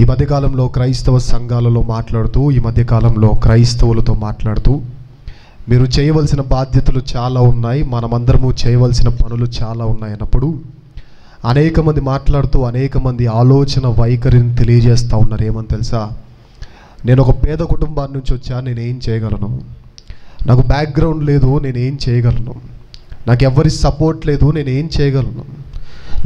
ఈ మధ్యకాలంలో క్రైస్తవ సంఘాలలో మాట్లాడుతూ, ఈ మధ్యకాలంలో క్రైస్తవులతో మాట్లాడుతూ, మీరు చేయవలసిన బాధ్యతలు చాలా ఉన్నాయి, మనమందరము చేయవలసిన పనులు చాలా ఉన్నాయి అన్నప్పుడు అనేక మంది మాట్లాడుతూ అనేక మంది ఆలోచన వైఖరిని తెలియజేస్తూ ఉన్నారు. ఏమని తెలుసా? నేను ఒక పేద కుటుంబాన్ని నుంచి వచ్చా, నేనేం చేయగలను? నాకు బ్యాక్గ్రౌండ్ లేదు, నేనేం చేయగలను? నాకు ఎవరి సపోర్ట్ లేదు, నేనేం చేయగలను?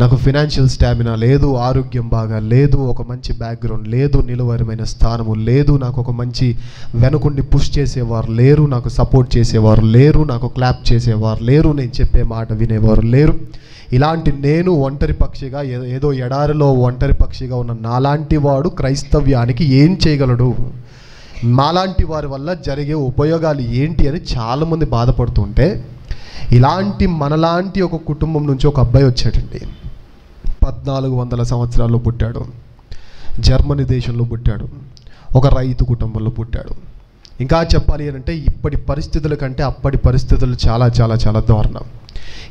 నాకు ఫినాన్షియల్ స్టామినా లేదు, ఆరోగ్యం బాగా లేదు, ఒక మంచి బ్యాక్గ్రౌండ్ లేదు, నిలువరమైన స్థానము లేదు, నాకు ఒక మంచి వెనుకుండి పుష్ చేసేవారు లేరు, నాకు సపోర్ట్ చేసేవారు లేరు, నాకు క్లాప్ చేసేవారు లేరు, నేను చెప్పే మాట వినేవారు లేరు. ఇలాంటి నేను ఒంటరి పక్షిగా, ఏదో ఎడారిలో ఒంటరి పక్షిగా ఉన్న నాలాంటి వాడు క్రైస్తవ్యానికి ఏం చేయగలడు? మాలాంటి వారి వల్ల జరిగే ఉపయోగాలు ఏంటి అని చాలామంది బాధపడుతుంటే, ఇలాంటి మనలాంటి ఒక కుటుంబం నుంచి ఒక అబ్బాయి వచ్చాడండి. 1400 సంవత్సరాల్లో పుట్టాడు, జర్మనీ దేశంలో పుట్టాడు, ఒక రైతు కుటుంబంలో పుట్టాడు. ఇంకా చెప్పాలి అంటే ఇప్పటి పరిస్థితుల కంటే అప్పటి పరిస్థితులు చాలా చాలా చాలా దారుణం.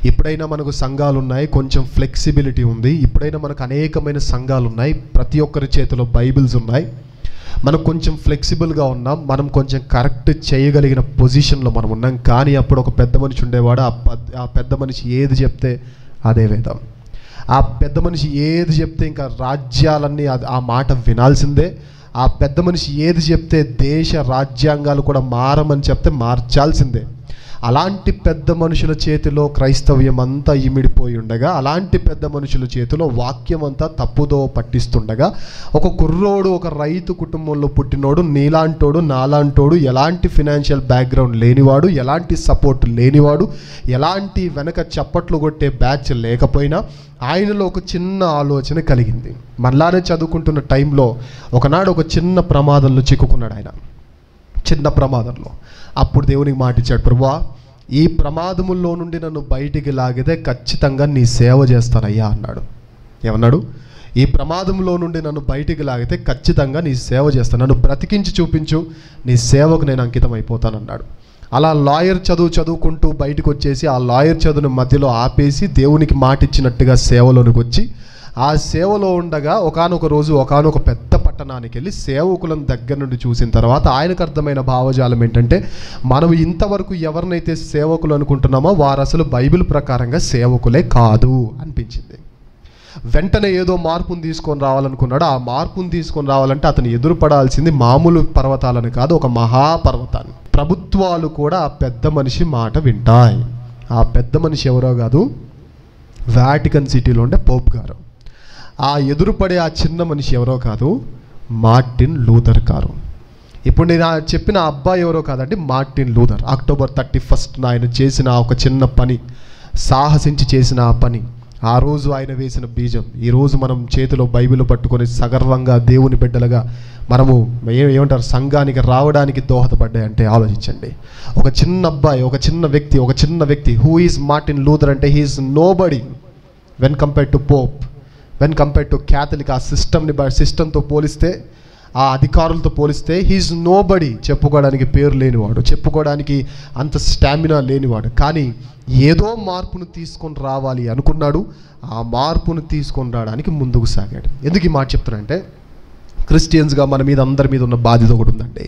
ఇప్పుడైనా మనకు సంఘాలు ఉన్నాయి, కొంచెం ఫ్లెక్సిబిలిటీ ఉంది. ఇప్పుడైనా మనకు అనేకమైన సంఘాలు ఉన్నాయి, ప్రతి ఒక్కరి చేతిలో బైబిల్స్ ఉన్నాయి, మనం కొంచెం ఫ్లెక్సిబుల్గా ఉన్నాం, మనం కొంచెం కరెక్ట్ చేయగలిగిన పొజిషన్లో మనం ఉన్నాం. కానీ అప్పుడు ఒక పెద్ద మనిషి ఉండేవాడు. ఆ పెద్ద మనిషి ఏది చెప్తే అదే వేదం. ఆ పెద్ద మనిషి ఏది చెప్తే ఇంకా రాజ్యాలన్నీ ఆ మాట వినాల్సిందే. ఆ పెద్ద మనిషి ఏది చెప్తే దేశ రాజ్యాంగాలు కూడా మారమని చెప్తే మార్చాల్సిందే. అలాంటి పెద్ద మనుషుల చేతిలో క్రైస్తవ్యం అంతా ఇమిడిపోయి ఉండగా, అలాంటి పెద్ద మనుషుల చేతిలో వాక్యం అంతా తప్పుదో పట్టిస్తుండగా, ఒక కుర్రోడు, ఒక రైతు కుటుంబంలో పుట్టినోడు, నీలాంటోడు నాలాంటోడు, ఎలాంటి ఫినాన్షియల్ బ్యాక్గ్రౌండ్ లేనివాడు, ఎలాంటి సపోర్ట్ లేనివాడు, ఎలాంటి వెనక చప్పట్లు కొట్టే బ్యాచ్ లేకపోయినా ఆయనలో ఒక చిన్న ఆలోచన కలిగింది. మళ్ళానే చదువుకుంటున్న టైంలో ఒకనాడు ఒక చిన్న ప్రమాదంలో చిక్కుకున్నాడు ఆయన, చిన్న ప్రమాదంలో. అప్పుడు దేవునికి మాట ఇచ్చాడు, ప్రభువా ఈ ప్రమాదముల్లో నుండి నన్ను బయటికి లాగితే ఖచ్చితంగా నీ సేవ చేస్తానయ్యా అన్నాడు. ఏమన్నాడు? ఈ ప్రమాదంలో నుండి నన్ను బయటికి లాగితే ఖచ్చితంగా నీ సేవ చేస్తాను, నన్ను బ్రతికించి చూపించు, నీ సేవకు నేను అంకితం అయిపోతానన్నాడు. అలా లాయర్ చదువుకుంటూ బయటకు వచ్చేసి ఆ లాయర్ చదువుని మధ్యలో ఆపేసి దేవునికి మాట ఇచ్చినట్టుగా సేవలోనికి వచ్చి, ఆ సేవలో ఉండగా ఒకానొక రోజు ఒకానొక పెద్ద పట్టణానికి వెళ్ళి సేవకులను దగ్గర నుండి చూసిన తర్వాత ఆయనకు అర్థమైన భావజాలం ఏంటంటే, మనం ఇంతవరకు ఎవరినైతే సేవకులు అనుకుంటున్నామో వారు అసలు బైబిల్ ప్రకారంగా సేవకులే కాదు అనిపించింది. వెంటనే ఏదో మార్పును తీసుకొని రావాలనుకున్నాడు. ఆ మార్పును తీసుకొని రావాలంటే అతను ఎదురుపడాల్సింది మామూలు పర్వతాలను కాదు, ఒక మహాపర్వతాన్ని. ప్రభుత్వాలు కూడా ఆ పెద్ద మనిషి మాట వింటాయి. ఆ పెద్ద మనిషి ఎవరో కాదు, వాటికన్ సిటీలో ఉండే పోప్ గారు. ఆ ఎదురుపడే ఆ చిన్న మనిషి ఎవరో కాదు, మార్టిన్ లూథర్ గారు. ఇప్పుడు నేను చెప్పిన అబ్బాయి ఎవరో కాదండి, మార్టిన్ లూథర్. అక్టోబర్ 31 ఆయన చేసిన ఒక చిన్న పని, సాహసించి చేసిన ఆ పని, ఆ రోజు ఆయన వేసిన బీజం ఈరోజు మనం చేతిలో బైబిల్ పట్టుకొని సగర్వంగా దేవుని బిడ్డలుగా మనము ఏమంటారు సంఘానికి రావడానికి దోహదపడ్డాయంటే ఆలోచించండి. ఒక చిన్న అబ్బాయి, ఒక చిన్న వ్యక్తి హూ ఈజ్ మార్టిన్ లూథర్ అంటే he is nobody when compared to Pope, when compared to Catholic. ఆ సిస్టంతో పోలిస్తే, ఆ అధికారులతో పోలిస్తే హీఈస్ నోబడీ. చెప్పుకోవడానికి పేరు లేనివాడు, చెప్పుకోవడానికి అంత స్టామినా లేనివాడు. కానీ ఏదో మార్పును తీసుకొని రావాలి అనుకున్నాడు. ఆ మార్పును తీసుకొని రావడానికి ముందుకు సాగాడు. ఎందుకు ఈ మాట చెప్తున్నానంటే, క్రిస్టియన్స్గా మన మీద అందరి మీద ఉన్న బాధ్యత ఒకటి ఉందండి.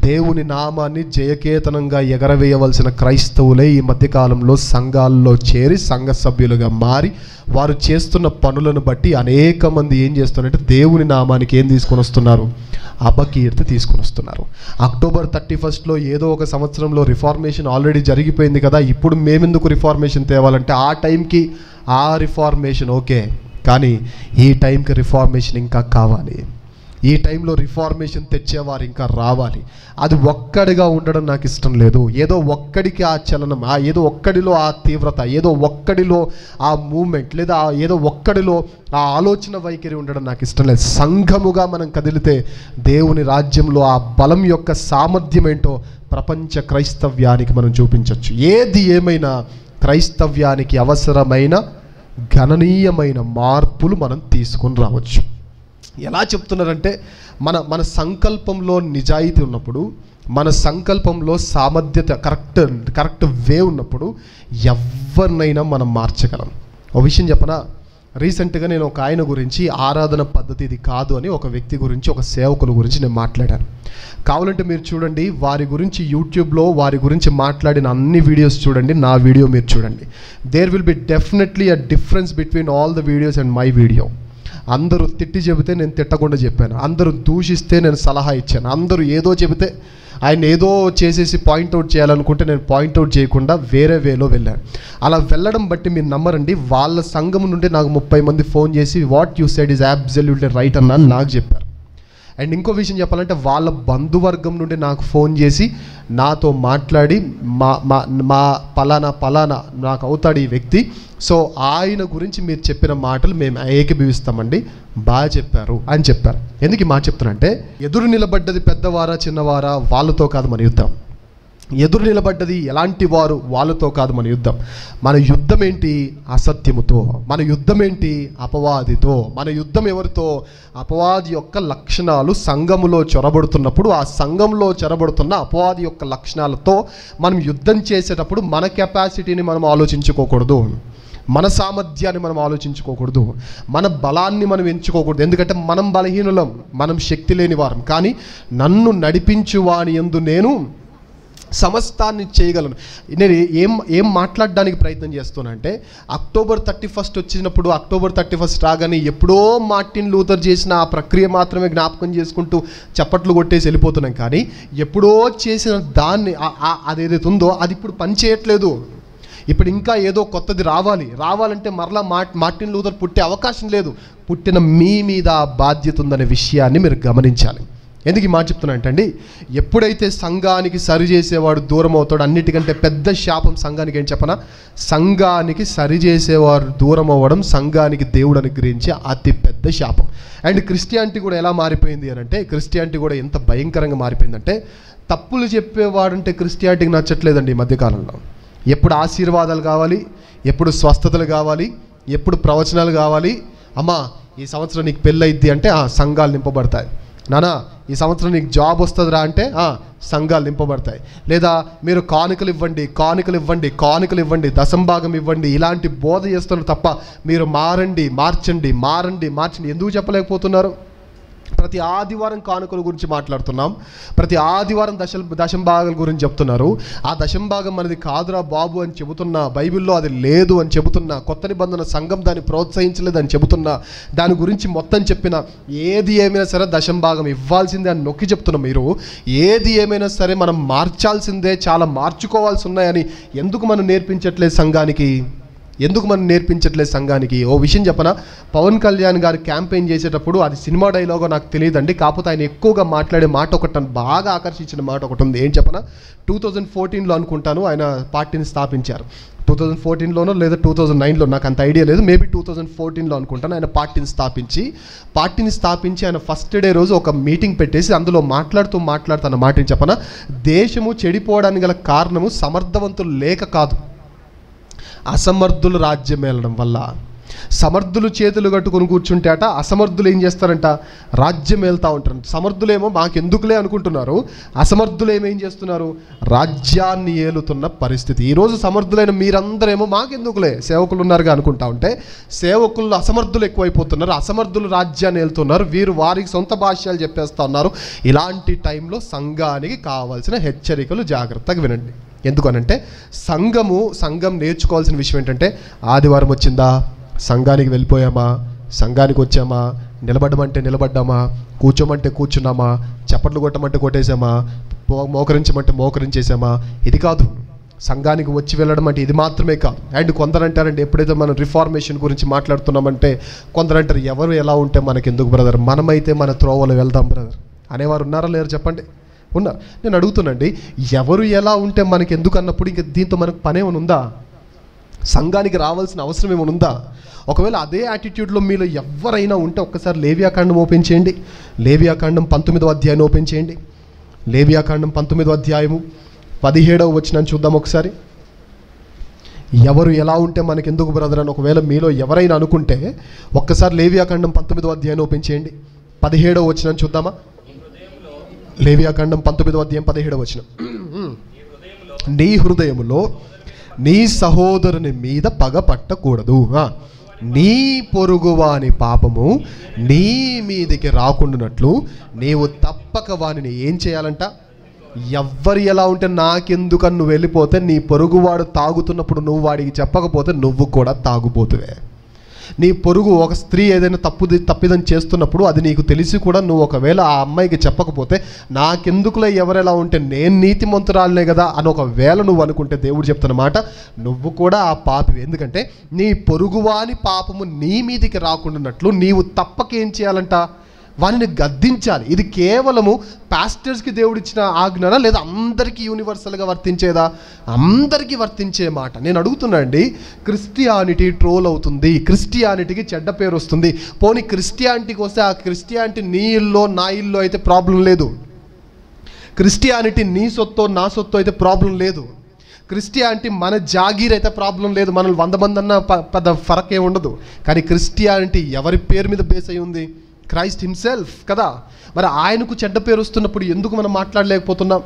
దేవుని నామాన్ని జయకేతనంగా ఎగరవేయవలసిన క్రైస్తవులే ఈ మధ్యకాలంలో సంఘాల్లో చేరి సంఘ సభ్యులుగా మారి వారు చేస్తున్న పనులను బట్టి అనేక మంది ఏం చేస్తున్నారంటే దేవుని నామానికి ఏం తీసుకొని వస్తున్నారు? అపకీర్తి తీసుకొని వస్తున్నారు. అక్టోబర్ 31 ఏదో ఒక సంవత్సరంలో రిఫార్మేషన్ ఆల్రెడీ జరిగిపోయింది కదా, ఇప్పుడు మేమెందుకు రిఫార్మేషన్ తేవాలంటే ఆ టైంకి ఆ రిఫార్మేషన్ ఓకే, కానీ ఈ టైంకి రిఫార్మేషన్ ఇంకా కావాలి. ఈ టైంలో రిఫార్మేషన్ తెచ్చేవారు ఇంకా రావాలి. అది ఒక్కడిగా ఉండడం నాకు ఇష్టం లేదు. ఏదో ఒక్కడికి ఆ చలనం, ఏదో ఒక్కడిలో ఆ తీవ్రత, ఏదో ఒక్కడిలో ఆ మూమెంట్, లేదా ఏదో ఒక్కడిలో ఆ ఆలోచన వైఖరి ఉండడం నాకు ఇష్టం లేదు. సంఘముగా మనం కదిలితే దేవుని రాజ్యంలో ఆ బలం యొక్క సామర్థ్యం ఏంటో ప్రపంచ క్రైస్తవ్యానికి మనం చూపించవచ్చు. ఏది ఏమైనా క్రైస్తవ్యానికి అవసరమైన గణనీయమైన మార్పులు మనం తీసుకొని రావచ్చు. ఎలా చెప్తున్నారంటే, మన సంకల్పంలో నిజాయితీ ఉన్నప్పుడు, మన సంకల్పంలో సామర్థ్యత కరెక్ట్ వే ఉన్నప్పుడు ఎవరినైనా మనం మార్చగలం. ఒక విషయం చెప్పనా, రీసెంట్గా నేను ఒక ఆయన గురించి ఆరాధన పద్ధతి ఇది కాదు అని ఒక వ్యక్తి గురించి, ఒక సేవకుల గురించి నేను మాట్లాడాను. కావాలంటే మీరు చూడండి, వారి గురించి యూట్యూబ్లో వారి గురించి మాట్లాడిన అన్ని వీడియోస్ చూడండి, నా వీడియో మీరు చూడండి. There will be definitely a difference between all the videos and my video. అందరూ తిట్టి చెబితే నేను తిట్టకుండా చెప్పాను, అందరూ దూషిస్తే నేను సలహా ఇచ్చాను, అందరూ ఏదో చెబితే ఆయన ఏదో చేసేసి పాయింట్అవుట్ చేయాలనుకుంటే నేను పాయింట్అవుట్ చేయకుండా వేరే వేలో వెళ్ళాను. అలా వెళ్ళడం బట్టి మీరు నమ్మరండి, వాళ్ళ సంఘం నుండి నాకు 30 మంది ఫోన్ చేసి what you said is absolutely right అన్న నాకు చెప్పారు. అండ్ ఇంకో విషయం చెప్పాలంటే వాళ్ళ బంధువర్గం నుండి నాకు ఫోన్ చేసి నాతో మాట్లాడి మా పలానా నాకు అవుతాడు ఈ వ్యక్తి, సో ఆయన గురించి మీరు చెప్పిన మాటలు మేము ఏకీభవిస్తామండి, బాగా చెప్పారు అని చెప్పారు. ఎందుకు ఈ మాట చెప్తానంటే, ఎదురు నిలబడ్డది పెద్దవారా చిన్నవారా వాళ్ళతో కాదు మన యుద్ధం. ఎదురు నిలబడ్డది ఎలాంటి వారు వాళ్ళతో కాదు మన యుద్ధం. మన యుద్ధం ఏంటి? అసత్యముతో. మన యుద్ధం ఏంటి? అపవాదితో. మన యుద్ధం ఎవరితో? అపవాది యొక్క లక్షణాలు సంఘములో చొరబడుతున్నప్పుడు, ఆ సంఘంలో చొరబడుతున్న అపవాది యొక్క లక్షణాలతో మనం యుద్ధం చేసేటప్పుడు మన కెపాసిటీని మనం ఆలోచించుకోకూడదు, మన సామర్థ్యాన్ని మనం ఆలోచించుకోకూడదు, మన బలాన్ని మనం ఎంచుకోకూడదు. ఎందుకంటే మనం బలహీనులం, మనం శక్తి లేని వారం. కానీ నన్ను నడిపించువాని యందు నేను సమస్తాన్ని చేయగలను. నేను ఏం మాట్లాడడానికి ప్రయత్నం చేస్తున్నానంటే, అక్టోబర్ 31 వచ్చినప్పుడు, అక్టోబర్ 31 రాగానే ఎప్పుడో మార్టిన్ లూథర్ చేసిన ఆ ప్రక్రియ మాత్రమే జ్ఞాపకం చేసుకుంటూ చప్పట్లు కొట్టేసి వెళ్ళిపోతున్నాం. కానీ ఎప్పుడో చేసిన దాన్ని అదేదైతే ఉందో అది ఇప్పుడు పని చేయట్లేదు. ఇప్పుడు ఇంకా ఏదో కొత్తది రావాలంటే మరలా మార్టిన్ లూథర్ పుట్టే అవకాశం లేదు. పుట్టిన మీ మీద ఆ బాధ్యత ఉందనే విషయాన్ని మీరు గమనించాలి. ఎందుకు ఈ మాట చెప్తున్నా అంటే, ఎప్పుడైతే సంఘానికి సరి చేసేవాడు దూరం అవుతాడు, అన్నిటికంటే పెద్ద శాపం సంఘానికి ఏం చెప్పనా? సంఘానికి సరి చేసేవాడు దూరం అవ్వడం సంఘానికి దేవుడు అనుగ్రహించే అతి పెద్ద శాపం. అండ్ క్రిస్టియానిటీ కూడా ఎలా మారిపోయింది అని అంటే, క్రిస్టియానిటీ కూడా ఎంత భయంకరంగా మారిపోయిందంటే, తప్పులు చెప్పేవాడంటే క్రిస్టియానిటీకి నచ్చట్లేదండి ఈ మధ్యకాలంలో. ఎప్పుడు ఆశీర్వాదాలు కావాలి, ఎప్పుడు స్వస్థతలు కావాలి, ఎప్పుడు ప్రవచనాలు కావాలి. అమ్మా ఈ సంవత్సరం నీకు పెళ్ళి అయింది అంటే సంఘాలు నింపబడతాయి. నానా ఈ సంవత్సరం నీకు జాబ్ వస్తుందిరా అంటే సంఘాలు నింపబడతాయి. లేదా మీరు కానుకలు ఇవ్వండి, దశంభాగం ఇవ్వండి, ఇలాంటి బోధ చేస్తున్నారు తప్ప మీరు మార్చండి. ఎందుకు చెప్పలేకపోతున్నారు? ప్రతి ఆదివారం కానుకల గురించి మాట్లాడుతున్నాం, ప్రతి ఆదివారం దశంభాగాల గురించి చెప్తున్నారు. ఆ దశంభాగం మనది కాదురా బాబు అని చెబుతున్నా, బైబిల్లో అది లేదు అని చెబుతున్నా, కొత్త నిబంధన సంఘం దాన్ని ప్రోత్సహించలేదని చెబుతున్నా, దాని గురించి మొత్తం చెప్పిన ఏది ఏమైనా సరే దశంభాగం ఇవ్వాల్సిందే అని నొక్కి చెప్తున్నాం. మీరు ఏది ఏమైనా సరే మనం మార్చాల్సిందే, చాలా మార్చుకోవాల్సి ఉన్నాయని ఎందుకు మనం నేర్పించట్లేదు సంఘానికి? ఓ విషయం చెప్పనా, పవన్ కళ్యాణ్ గారు క్యాంపెయిన్ చేసేటప్పుడు, అది సినిమా డైలాగో నాకు తెలియదండి, కాకపోతే ఆయన ఎక్కువగా మాట్లాడే మాట ఒకటి, నన్ను బాగా ఆకర్షించిన మాట ఒకటి ఉంది. ఏం చెప్పనా, 2014లో అనుకుంటాను ఆయన పార్టీని స్థాపించారు. 2014లోనో లేదా 2009లో నాకు అంత ఐడియా లేదు, మేబీ 2014లో అనుకుంటాను. ఆయన పార్టీని స్థాపించి ఆయన ఫస్ట్ డే రోజు ఒక మీటింగ్ పెట్టేసి అందులో మాట్లాడుతూ అన్న మాటని చెప్పనా, దేశము చెడిపోవడానికి గల కారణము సమర్థవంతులు లేక కాదు, అసమర్థులు రాజ్యం ఏలడం వల్ల. సమర్థులు చేతులు కట్టుకొని కూర్చుంటేట, అసమర్థులు ఏం చేస్తారంట? రాజ్యం ఏళ్తూ ఉంటారు. సమర్థులేమో మాకెందుకులే అనుకుంటున్నారు, అసమర్థులు ఏమేం చేస్తున్నారు? రాజ్యాన్ని ఏలుతున్న పరిస్థితి. ఈరోజు సమర్థులైన మీరందరేమో మాకెందుకులే, సేవకులు ఉన్నారుగా అనుకుంటా ఉంటే, సేవకులు అసమర్థులు ఎక్కువైపోతున్నారు, అసమర్థులు రాజ్యాన్ని ఏలుతున్నారు, వీరు వారికి సొంత భాష్యాలు చెప్పేస్తూ ఉన్నారు. ఇలాంటి టైంలో సంఘానికి కావాల్సిన హెచ్చరికలు జాగ్రత్తగా వినండి. ఎందుకనంటే సంఘం నేర్చుకోవాల్సిన విషయం ఏంటంటే, ఆదివారం వచ్చిందా సంఘానికి వెళ్ళిపోయామా, సంఘానికి వచ్చామా, నిలబడమంటే నిలబడ్డామా, కూర్చోమంటే కూర్చున్నామా, చప్పట్లు కొట్టమంటే కొట్టేసామా, మోకరించమంటే మోకరించేసామా, ఇది కాదు. సంఘానికి వచ్చి వెళ్ళడం అంటే ఇది మాత్రమే కాదు. అండ్ కొందరు అంటారంటే, ఎప్పుడైతే మనం రిఫార్మేషన్ గురించి మాట్లాడుతున్నామంటే కొందరు అంటారు, ఎవరు ఎలా ఉంటే మనకెందుకు బ్రదర్, మనమైతే మన త్రోవలో వెళ్దాం బ్రదర్ అనేవారు ఉన్నారా లేరు చెప్పండి? ఉన్నారు. నేను అడుగుతున్నాండి, ఎవరు ఎలా ఉంటే మనకి ఎందుకు అన్నప్పుడు ఇంక దీంతో మనకు పనేమని ఉందా? సంఘానికి రావాల్సిన అవసరం ఏమైనా ఉందా? ఒకవేళ అదే యాటిట్యూడ్లో మీలో ఎవరైనా ఉంటే ఒక్కసారి లేవియాకాండం ఓపెన్ చేయండి. లేవియాకాండం 19వ అధ్యాయం ఓపెన్ చేయండి. లేవియాకాండం 19వ అధ్యాయము 17వ వచనాన్ని చూద్దాం ఒకసారి. ఎవరు ఎలా ఉంటే మనకి ఎందుకు బ్రదర్ అని ఒకవేళ మీలో ఎవరైనా అనుకుంటే ఒక్కసారి లేవియాకాండం 19వ అధ్యాయం ఓపెన్ చేయండి. 17వ వచనాన్ని చూద్దామా? లేవియాకాండం 19వ అధ్యాయం 17వ వచనం. నీ హృదయములో నీ సహోదరుని మీద పగ పట్టకూడదు. నీ పొరుగువాని పాపము నీ మీదికి రాకుండానట్లు నీవు తప్పక వానిని ఏం చేయాలంట? ఎవ్వరు ఎలా ఉంటే నాకెందుకని నువ్వు వెళ్ళిపోతే, నీ పొరుగువాడు తాగుతున్నప్పుడు నువ్వు వాడికి చెప్పకపోతే నువ్వు కూడా తాగుపోతువే. నీ పొరుగు ఒక స్త్రీ ఏదైనా తప్పిదం చేస్తున్నప్పుడు అది నీకు తెలిసి కూడా నువ్వు ఒకవేళ ఆ అమ్మాయికి చెప్పకపోతే, నాకెందుకులే ఎవరెలా ఉంటే నేను నీతిమంతురాలనే కదా అని ఒకవేళ నువ్వు అనుకుంటే, దేవుడు చెప్తున్నమాట, నువ్వు కూడా ఆ పాపివి. ఎందుకంటే నీ పొరుగువాని పాపము నీ మీదికి రాకుండానట్లు నీవు తప్పకేం చేయాలంట? వానిని గద్దించాలి. ఇది కేవలము పాస్టర్స్కి దేవుడిచ్చిన ఆజ్ఞనా, లేదా అందరికీ యూనివర్సల్గా వర్తించేదా? అందరికీ వర్తించే మాట. నేను అడుగుతున్నా అండి, క్రిస్టియానిటీ ట్రోల్ అవుతుంది, క్రిస్టియానిటీకి చెడ్డ పేరు వస్తుంది. పోనీ క్రిస్టియానిటీకి వస్తే ఆ క్రిస్టియానిటీ నీ ఇల్లో నా ఇల్లో అయితే ప్రాబ్లం లేదు. క్రిస్టియానిటీ నీ సొత్తో నా సొత్తు అయితే ప్రాబ్లం లేదు. క్రిస్టియానిటీ మన జాగీర్ అయితే ప్రాబ్లం లేదు. మనల్ని 100 మంది అన్న పెద్ద ఫరక్ ఏమి ఉండదు. కానీ క్రిస్టియానిటీ ఎవరి పేరు మీద బేస్ అయి ఉంది? క్రైస్ట్ హిమ్సెల్ఫ్ కదా. మరి ఆయనకు చెడ్డ పేరు వస్తున్నప్పుడు ఎందుకు మనం మాట్లాడలేకపోతున్నాం?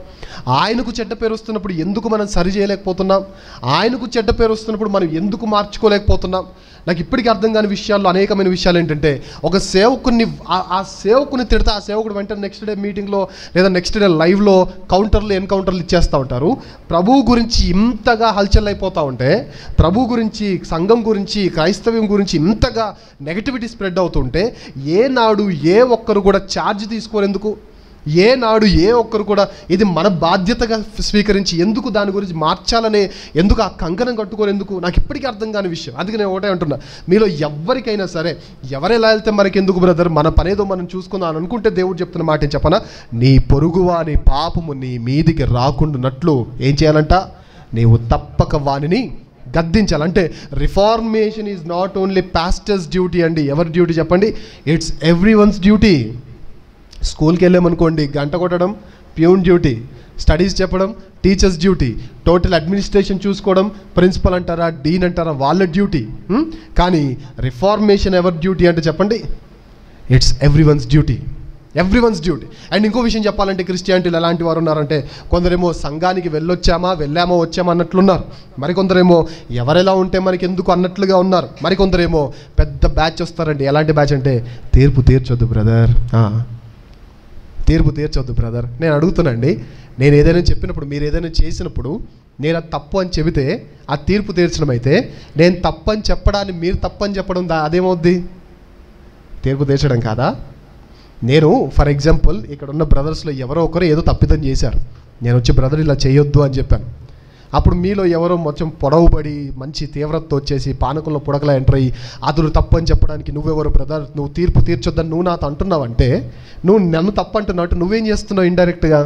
ఆయనకు చెడ్డ పేరు వస్తున్నప్పుడు ఎందుకు మనం సరి చేయలేకపోతున్నాం? ఆయనకు చెడ్డ పేరు వస్తున్నప్పుడు మనం ఎందుకు మార్చుకోలేకపోతున్నాం? నాకు ఇప్పటికీ అర్థం కాని విషయాల్లో అనేకమైన విషయాలు ఏంటంటే, ఒక సేవకుని ఆ సేవకుని తిడితే ఆ సేవకుడు వెంటనే నెక్స్ట్ డే మీటింగ్లో లేదా నెక్స్ట్ డే లైవ్లో ఎన్కౌంటర్లు ఇచ్చేస్తూ ఉంటారు. ప్రభువు గురించి ఇంతగా హల్చల్ అయిపోతూ ఉంటే, ప్రభు గురించి, సంఘం గురించి, క్రైస్తవ్యం గురించి ఇంతగా నెగటివిటీ స్ప్రెడ్ అవుతుంటే, ఏనాడు ఏ ఒక్కరు కూడా ఛార్జ్ తీసుకోరేందుకు? ఏనాడు ఏ ఒక్కరు కూడా ఇది మన బాధ్యతగా స్వీకరించి ఎందుకు దాని గురించి మార్చాలనే, ఎందుకు ఆ కంకణం కట్టుకోరేందుకు? నాకు ఇప్పటికీ అర్థం కాని విషయం. అందుకే నేను ఒకటే అంటున్నా, మీలో ఎవరికైనా సరే, ఎవరెలా వెళ్తే మనకి ఎందుకు బ్రదర్, మన పనేదో మనం చూసుకుందాం అని అనుకుంటే, దేవుడు చెప్తున్న మాట ఏం చెప్పనా? నీ పొరుగువాని పాపము నీ మీదికి రాకుండానట్లు ఏం చేయాలంట? నీవు తప్పక వానిని గద్దించాలంటే reformation is not only pastors duty అండి. ఎవరి డ్యూటీ చెప్పండి? It's everyone's duty. స్కూల్కి వెళ్ళామనుకోండి, గంట కొట్టడం ప్యూన్ డ్యూటీ, స్టడీస్ చెప్పడం టీచర్స్ డ్యూటీ, టోటల్ అడ్మినిస్ట్రేషన్ చూసుకోవడం ప్రిన్సిపల్ అంటారా, డీన్ అంటారా, వాళ్ళ డ్యూటీ. కానీ రిఫార్మేషన్ ఎవరి డ్యూటీ అంటే చెప్పండి? It's everyone's duty. Everyone's duty. And ఇంకో విషయం చెప్పాలంటే, క్రిస్టియానిటీలు ఎలాంటి వారు ఉన్నారంటే, కొందరేమో సంఘానికి వెళ్ళామో వచ్చామా అన్నట్లున్నారు. మరికొందరేమో ఎవరెలా ఉంటే మనకి ఎందుకు అన్నట్లుగా ఉన్నారు. మరికొందరేమో పెద్ద బ్యాచ్ వస్తారండి. ఎలాంటి బ్యాచ్ అంటే, తీర్పు తీర్చొద్దు బ్రదర్, తీర్పు తీర్చొద్దు బ్రదర్. నేను అడుగుతున్నాండి, నేను ఏదైనా చెప్పినప్పుడు, మీరు ఏదైనా చేసినప్పుడు, నేను అది తప్పు అని చెబితే ఆ తీర్పు తీర్చడం అయితే, నేను తప్పు అని చెప్పడాన్ని మీరు తప్పు అని చెప్పడం అదేమవుద్ది? తీర్పు తీర్చడం కాదా? నేను ఫర్ ఎగ్జాంపుల్ ఇక్కడ ఉన్న బ్రదర్స్లో ఎవరో ఒకరు ఏదో తప్పిదం చేశారు. నేను వచ్చి బ్రదర్ ఇలా చేయొద్దు అని చెప్పాను. అప్పుడు మీలో ఎవరో మొత్తం పొడవుబడి మంచి తీవ్రతతో వచ్చేసి పానకంలో పుడకలా ఎంటర్ అయ్యి అదురు తప్పు అని చెప్పడానికి, నువ్వెవరు బ్రదర్, నువ్వు తీర్పు తీర్చొద్దని నువ్వు నాతో అంటున్నావు అంటే, నువ్వు నన్ను తప్పు అంటున్నావు. నువ్వేం చేస్తున్నావు ఇండైరెక్ట్గా?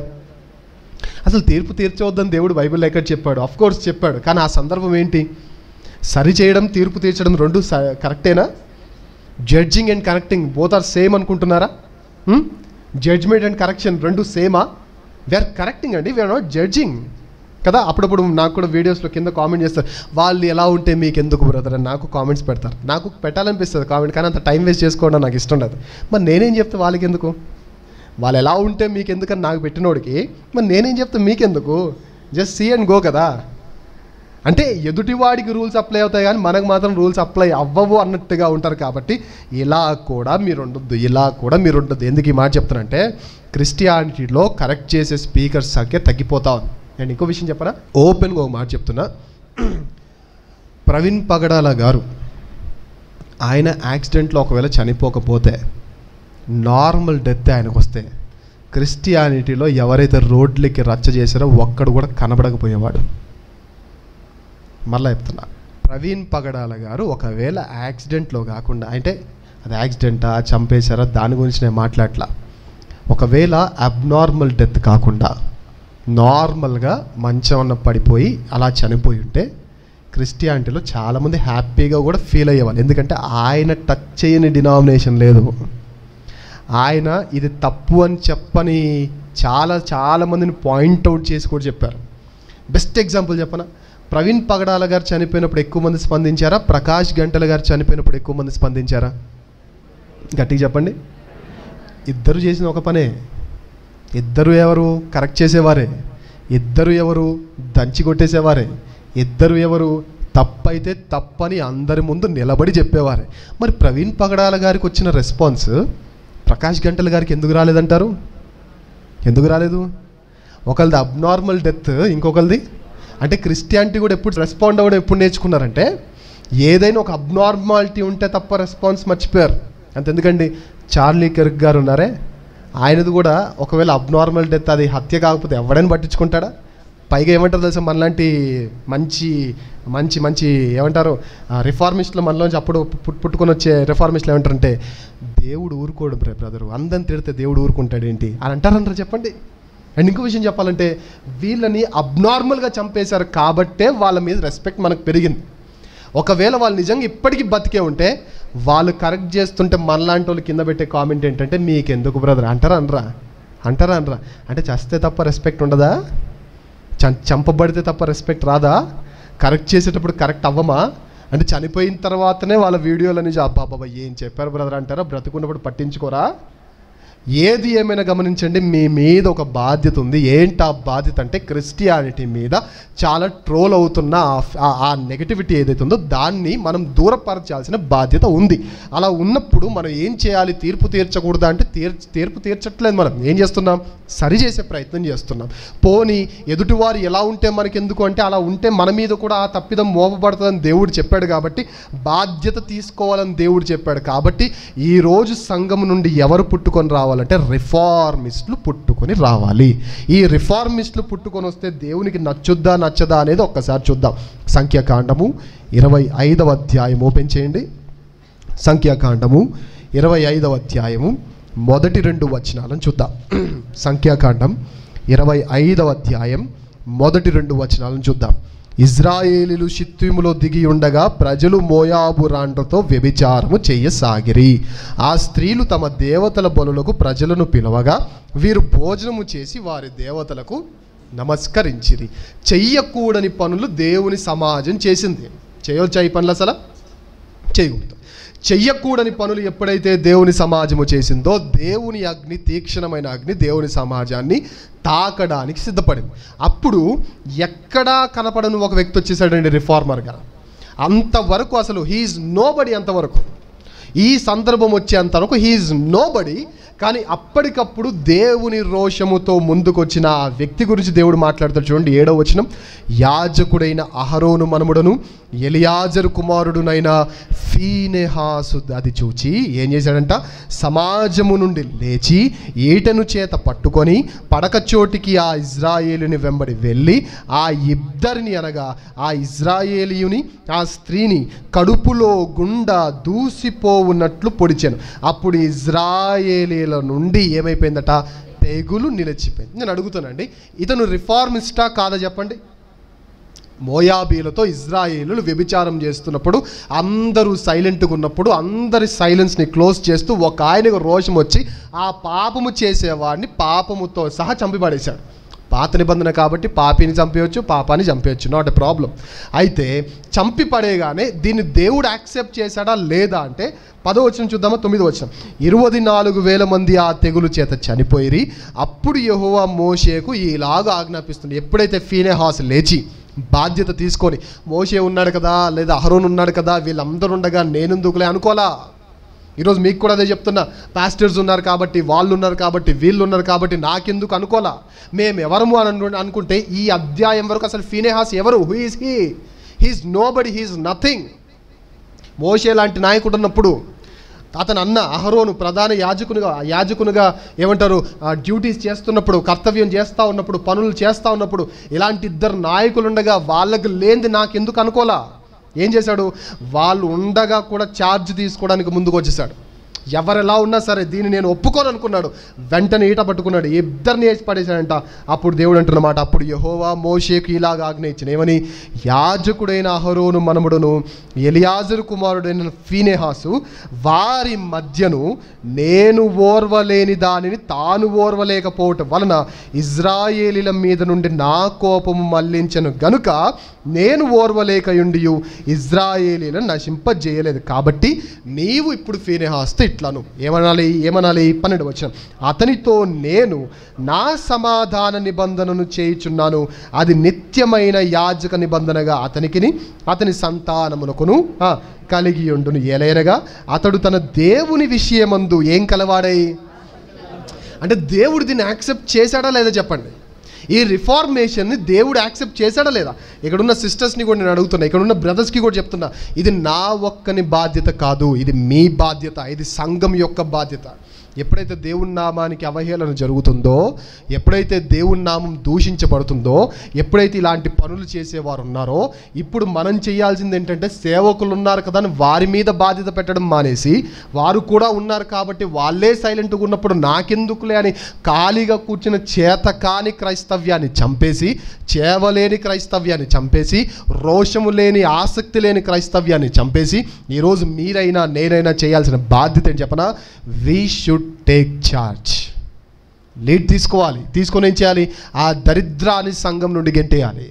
అసలు తీర్పు తీర్చవద్దని దేవుడు బైబిల్లో ఎక్కడ చెప్పాడు? ఆఫ్ కోర్స్ చెప్పాడు. కానీ ఆ సందర్భం ఏంటి? సరి చేయడం, తీర్పు తీర్చడం రెండు కరెక్టేనా? Judging and correcting both are same అనుకుంటున్నారా? జడ్జ్మెంట్ అండ్ కరెక్షన్ రెండు సేమా? వీఆర్ కరెక్టింగ్ అండి, వీఆర్ నాట్ జడ్జింగ్ కదా. అప్పుడప్పుడు నాకు కూడా వీడియోస్లో కింద కామెంట్ చేస్తారు, వాళ్ళు ఎలా ఉంటే మీకు ఎందుకు బ్రదర్ అని నాకు కామెంట్స్ పెడతారు. నాకు పెట్టాలనిపిస్తుంది కామెంట్, కానీ అంత టైం వేస్ట్ చేసుకోవడం నాకు ఇష్టం లేదు. మరి నేనేం చెప్తే వాళ్ళకి ఎందుకు? వాళ్ళు ఎలా ఉంటే మీకు ఎందుకని నాకు పెట్టినోడికి మరి నేనేం చెప్తే మీకెందుకు? జస్ట్ సీ అండ్ గో కదా. అంటే ఎదుటివాడికి రూల్స్ అప్లై అవుతాయి కానీ మనకు మాత్రం రూల్స్ అప్లై అవ్వవు అన్నట్టుగా ఉంటారు. కాబట్టి ఇలా కూడా మీరు ఉండొద్దు. ఎందుకు ఈ మాట చెప్తానంటే, క్రిస్టియానిటీలో కరెక్ట్ చేసే స్పీకర్స్ సంఖ్య తగ్గిపోతా ఉంది. నేను ఇంకో విషయం చెప్పరా, ఓపెన్గా ఒక మాట చెప్తున్నా. ప్రవీణ్ పగడాల గారు ఆయన యాక్సిడెంట్లో ఒకవేళ చనిపోకపోతే, నార్మల్ డెత్ ఆయనకు వస్తే, క్రిస్టియానిటీలో ఎవరైతే రోడ్లకి రచ్చ చేశారో ఒక్కడు కూడా కనబడకపోయేవాడు. మళ్ళీ చెప్తున్నా, ప్రవీణ్ పగడాల గారు ఒకవేళ యాక్సిడెంట్లో కాకుండా, అంటే అది యాక్సిడెంటా చంపేశారా దాని గురించి నేను మాట్లాడలా, ఒకవేళ అబ్నార్మల్ డెత్ కాకుండా నార్మల్గా మంచం పడిపోయి అలా చనిపోయి ఉంటే, క్రిస్టియానిటీలో చాలామంది హ్యాపీగా కూడా ఫీల్ అయ్యేవాళ్ళు. ఎందుకంటే ఆయన టచ్ చేయని డినామినేషన్ లేదు. ఆయన ఇది తప్పు అని చెప్పని చాలామందిని పాయింట్అవుట్ చేసి కూడా చెప్పారు. బెస్ట్ ఎగ్జాంపుల్ చెప్పనా, ప్రవీణ్ పగడాల గారు చనిపోయినప్పుడు ఎక్కువ మంది స్పందించారా? ప్రకాష్ గంటల గారు చనిపోయినప్పుడు ఎక్కువ మంది స్పందించారా? గట్టిగా చెప్పండి. ఇద్దరు చేసిన ఒక పనే. ఇద్దరు ఎవరు? కరెక్ట్ చేసేవారే. ఇద్దరు ఎవరు? దంచి కొట్టేసేవారే. ఇద్దరు ఎవరు? తప్పైతే తప్పని అందరి ముందు నిలబడి చెప్పేవారే. మరి ప్రవీణ్ పగడాల గారికి వచ్చిన రెస్పాన్స్ ప్రకాష్ గంటల గారికి ఎందుకు రాలేదంటారు? ఎందుకు రాలేదు? ఒకరిది అబ్నార్మల్ డెత్, ఇంకొకరిది అంటే క్రిస్టియానిటీ కూడా ఎప్పుడు రెస్పాండ్ అవ్వడం ఎప్పుడు నేర్చుకున్నారంటే ఏదైనా ఒక అబ్నార్మాలిటీ ఉంటే తప్ప రెస్పాన్స్ మర్చిపోయారు. అంతెందుకండి, చార్లీ కిర్క్ గారు ఉన్నారే, ఆయనది కూడా ఒకవేళ అబ్నార్మల్ డెత్ అది హత్య కాకపోతే ఎవడైనా పట్టించుకుంటాడా? పైగా ఏమంటారు తెలుసా, మనలాంటి మంచి మంచి మంచి ఏమంటారు రిఫార్మిస్టులు మనలోంచి అప్పుడు పుట్టుకొని వచ్చే రిఫార్మిస్టులు ఏమంటారంటే దేవుడు ఊరుకోడు బ్రదరు, అందరిని తిడితే దేవుడు ఊరుకుంటాడు ఏంటి అని అంటారంటారు. చెప్పండి. అండ్ ఇంకో విషయం చెప్పాలంటే వీళ్ళని అబ్నార్మల్గా చంపేశారు కాబట్టే వాళ్ళ మీద రెస్పెక్ట్ మనకు పెరిగింది. ఒకవేళ వాళ్ళు నిజంగా ఇప్పటికీ బతికే ఉంటే వాళ్ళు కరెక్ట్ చేస్తుంటే మనలాంటి వాళ్ళు కింద పెట్టే కామెంట్ ఏంటంటే మీకెందుకు బ్రదర్ అంటారా అనరా అంటే చస్తే తప్ప రెస్పెక్ట్ ఉండదా? చంపబడితే తప్ప రెస్పెక్ట్ రాదా? కరెక్ట్ చేసేటప్పుడు కరెక్ట్ అవ్వమా? అంటే చనిపోయిన తర్వాతనే వాళ్ళ వీడియోల నుంచి అబ్బాబాబా ఏం చెప్పారు బ్రదర్ అంటారా? బ్రతుకున్నప్పుడు పట్టించుకోరా? ఏది ఏమైనా గమనించండి, మీ మీద ఒక బాధ్యత ఉంది. ఏంటి ఆ బాధ్యత అంటే క్రిస్టియానిటీ మీద చాలా ట్రోల్ అవుతున్న ఆ నెగటివిటీ ఏదైతే ఉందో దాన్ని మనం దూరపరచాల్సిన బాధ్యత ఉంది. అలా ఉన్నప్పుడు మనం ఏం చేయాలి? తీర్పు తీర్చకూడదా అంటే తీర్పు తీర్చట్లేదు. మనం ఏం చేస్తున్నాం? సరి చేసే ప్రయత్నం చేస్తున్నాం. పోనీ ఎదుటివారు ఎలా ఉంటే మనకెందుకు అంటే అలా ఉంటే మన మీద కూడా ఆ తప్పిదం మోపబడుతుందని దేవుడు చెప్పాడు కాబట్టి బాధ్యత తీసుకోవాలని దేవుడు చెప్పాడు కాబట్టి ఈరోజు సంఘం నుండి ఎవరు పుట్టుకొని రావాలంటే రిఫార్మిస్టులు పుట్టుకొని రావాలి. ఈ రిఫార్మిస్టులు పుట్టుకొని వస్తే దేవునికి నచ్చుద్దా నచ్చదా అనేది ఒక్కసారి చూద్దాం. సంఖ్యాకాండము 25వ అధ్యాయం ఓపెన్ చేయండి. సంఖ్యాకాండము 25వ అధ్యాయము మొదటి 2 వచనాలను చూద్దాం. సంఖ్యాకాండం 25వ అధ్యాయం మొదటి 2 వచనాలను చూద్దాం. ఇజ్రాయేలీలు షిత్తీములో దిగి ఉండగా ప్రజలు మోయాబు రాండ్రతో వ్యభిచారము చేయసాగిరి. ఆ స్త్రీలు తమ దేవతల బలులకు ప్రజలను పిలవగా వీరు భోజనము చేసి వారి దేవతలకు నమస్కరించిరి. చెయ్యకూడని పనులు దేవుని సమాజం చేసింది. చేయొచ్చా ఈ పనులు? అసలు చేయకూడదు. చెయ్యకూడని పనులు ఎప్పుడైతే దేవుని సమాజము చేసిందో దేవుని అగ్ని, తీక్షణమైన అగ్ని దేవుని సమాజాన్ని తాకడానికి సిద్ధపడింది. అప్పుడు ఎక్కడా కనపడని ఒక వ్యక్తి వచ్చేసాడండి రిఫార్మర్గా. అంతవరకు అసలు హీఈస్ నోబడి. అంతవరకు ఈ సందర్భం వచ్చేంతవరకు హీఈస్ నోబడి. కానీ అప్పటికప్పుడు దేవుని రోషముతో ముందుకొచ్చిన ఆ వ్యక్తి గురించి దేవుడు మాట్లాడతాడు. చూడండి 7వ వచనం. యాజకుడైన అహరోను మనుమడును ఎలియాజరు కుమారుడునైన ఫీనెహాసు అది చూచి ఏం చేశాడంట? సమాజము నుండి లేచి ఈటెను చేత పట్టుకొని పడకచోటికి ఆ ఇజ్రాయేలుని వెంబడి వెళ్ళి ఆ ఇద్దరిని అనగా ఆ ఇజ్రాయేలీయుని ఆ స్త్రీని కడుపులో గుండా దూసిపోవున్నట్లు పొడిచాను. అప్పుడు ఇజ్రాయేలీల నుండి ఏమైపోయిందట? తెగులు నిలిచిపోయింది. నేను అడుగుతానండి, ఇతను రిఫార్మిస్టా కాదా చెప్పండి? మోయాబీలతో ఇజ్రాయేలులు వ్యభిచారం చేస్తున్నప్పుడు అందరూ సైలెంట్గా ఉన్నప్పుడు అందరి సైలెన్స్ని క్లోజ్ చేస్తూ ఒక ఆయనకు రోషం వచ్చి ఆ పాపము చేసేవాడిని పాపముతో సహా చంపిపడేశాడు. పాత నిబంధన కాబట్టి పాపిని చంపేయచ్చు, పాపాన్ని చంపేయచ్చు, నాట్ ఎ ప్రాబ్లం. అయితే చంపి పడేగానే దీన్ని దేవుడు యాక్సెప్ట్ చేశాడా లేదా అంటే 10వ వచనం చూద్దామా? 9వ వచనం. 24,000 మంది ఆ తెగులు చేత చనిపోయిరి. అప్పుడు యెహోవా మోషేకు ఇలాగా ఆజ్ఞాపిస్తుంది. ఎప్పుడైతే ఫీనెహాసు లేచి బాధ్యత తీసుకొని మోషే ఉన్నాడు కదా లేదా అహరోన్ ఉన్నాడు కదా వీళ్ళందరూ ఉండగా నేనెందుకులే అనుకోలా. ఈరోజు మీకు కూడా అదే చెప్తున్నా. పాస్టర్స్ ఉన్నారు కాబట్టి, వాళ్ళు ఉన్నారు కాబట్టి, వీళ్ళు ఉన్నారు కాబట్టి నాకెందుకు అనుకోలా. మేము ఎవరము అని అనుకుంటే ఈ అధ్యాయం వరకు అసలు ఫీనెహాస్ ఎవరు? Who is he? He's nobody, he's nothing. మోషే లాంటి నాయకుడు ఉన్నప్పుడు అతను అన్న అహరోను ప్రధాన యాజకునిగా ఏమంటారు డ్యూటీస్ చేస్తున్నప్పుడు, కర్తవ్యం చేస్తూ ఉన్నప్పుడు, పనులు చేస్తూ ఉన్నప్పుడు ఇలాంటి ఇద్దరు నాయకులు ఉండగా వాళ్ళకి లేనిది నాకెందుకు అనుకోలా. ఏం చేశాడు? వాళ్ళు ఉండగా కూడా ఛార్జ్ తీసుకోవడానికి ముందుకు వచ్చేసాడు. ఎవరెలా ఉన్నా సరే దీన్ని నేను ఒప్పుకోను అనుకున్నాడు. వెంటనే ఈట పట్టుకున్నాడు, ఇద్దరిని వేసి పడేశాడంట. అప్పుడు దేవుడు అంటున్నమాట, అప్పుడు యెహోవా మోషేకు ఇలాగ ఆజ్ఞ ఇచ్చిన ఏమని? యాజకుడైన అహరోను మనుమడును ఎలియాజరు కుమారుడైన ఫీనెహాసు వారి మధ్యను నేను ఓర్వలేని దానిని తాను ఓర్వలేకపోవటం వలన ఇజ్రాయేలీల మీద నుండి నా కోపము మళ్లించను గనుక నేను ఓర్వలేకయుండియు ఇజ్రాయేలీలను నశింపజేయలేదు. కాబట్టి నీవు ఇప్పుడు ఫీనెహాసుతో ఇట్లను ఏమనాలి 12 వచనం, అతనితో నేను నా సమాధాన నిబంధనను చేయుచున్నాను, అది నిత్యమైన యాజక నిబంధనగా అతనికిని అతని సంతానమునకును కలిగి ఉండును. ఏలైనగా అతడు తన దేవుని విషయమందు ఏం కలవాడై, అంటే దేవుడు దీన్ని యాక్సెప్ట్ చేశాడా లేదా చెప్పండి. ఈ రిఫార్మేషన్ని దేవుడు యాక్సెప్ట్ చేశాడా లేదా? ఇక్కడున్న సిస్టర్స్ని కూడా నేను అడుగుతున్నా, ఇక్కడున్న బ్రదర్స్కి కూడా చెప్తున్నా, ఇది నా ఒక్కని బాధ్యత కాదు, ఇది మీ బాధ్యత, ఇది సంఘం యొక్క బాధ్యత. ఎప్పుడైతే దేవుని నామానికి అవహేళన జరుగుతుందో, ఎప్పుడైతే దేవుని నామం దూషించబడుతుందో, ఎప్పుడైతే ఇలాంటి పనులు చేసేవారు ఉన్నారో, ఇప్పుడు మనం చేయాల్సింది ఏంటంటే, సేవకులు ఉన్నారు కదా అని వారి మీద బాధ్యత పెట్టడం మానేసి, వారు కూడా ఉన్నారు కాబట్టి వాళ్ళే సైలెంట్గా ఉన్నప్పుడు నాకెందుకులే అని ఖాళీగా కూర్చున్న చేతకాని క్రైస్తవ్యాన్ని చంపేసి, చేవలేని క్రైస్తవ్యాన్ని చంపేసి, రోషము లేని ఆసక్తి లేని క్రైస్తవ్యాన్ని చంపేసి, ఈరోజు మీరైనా నేనైనా చేయాల్సిన బాధ్యత ఏంటి చెప్పనా? We should take charge. Lead తీసుకోవాలి. తీసుకొని ఏం చేయాలి? ఆ దరిద్రాన్ని సంఘం నుండి గెంటేయాలి,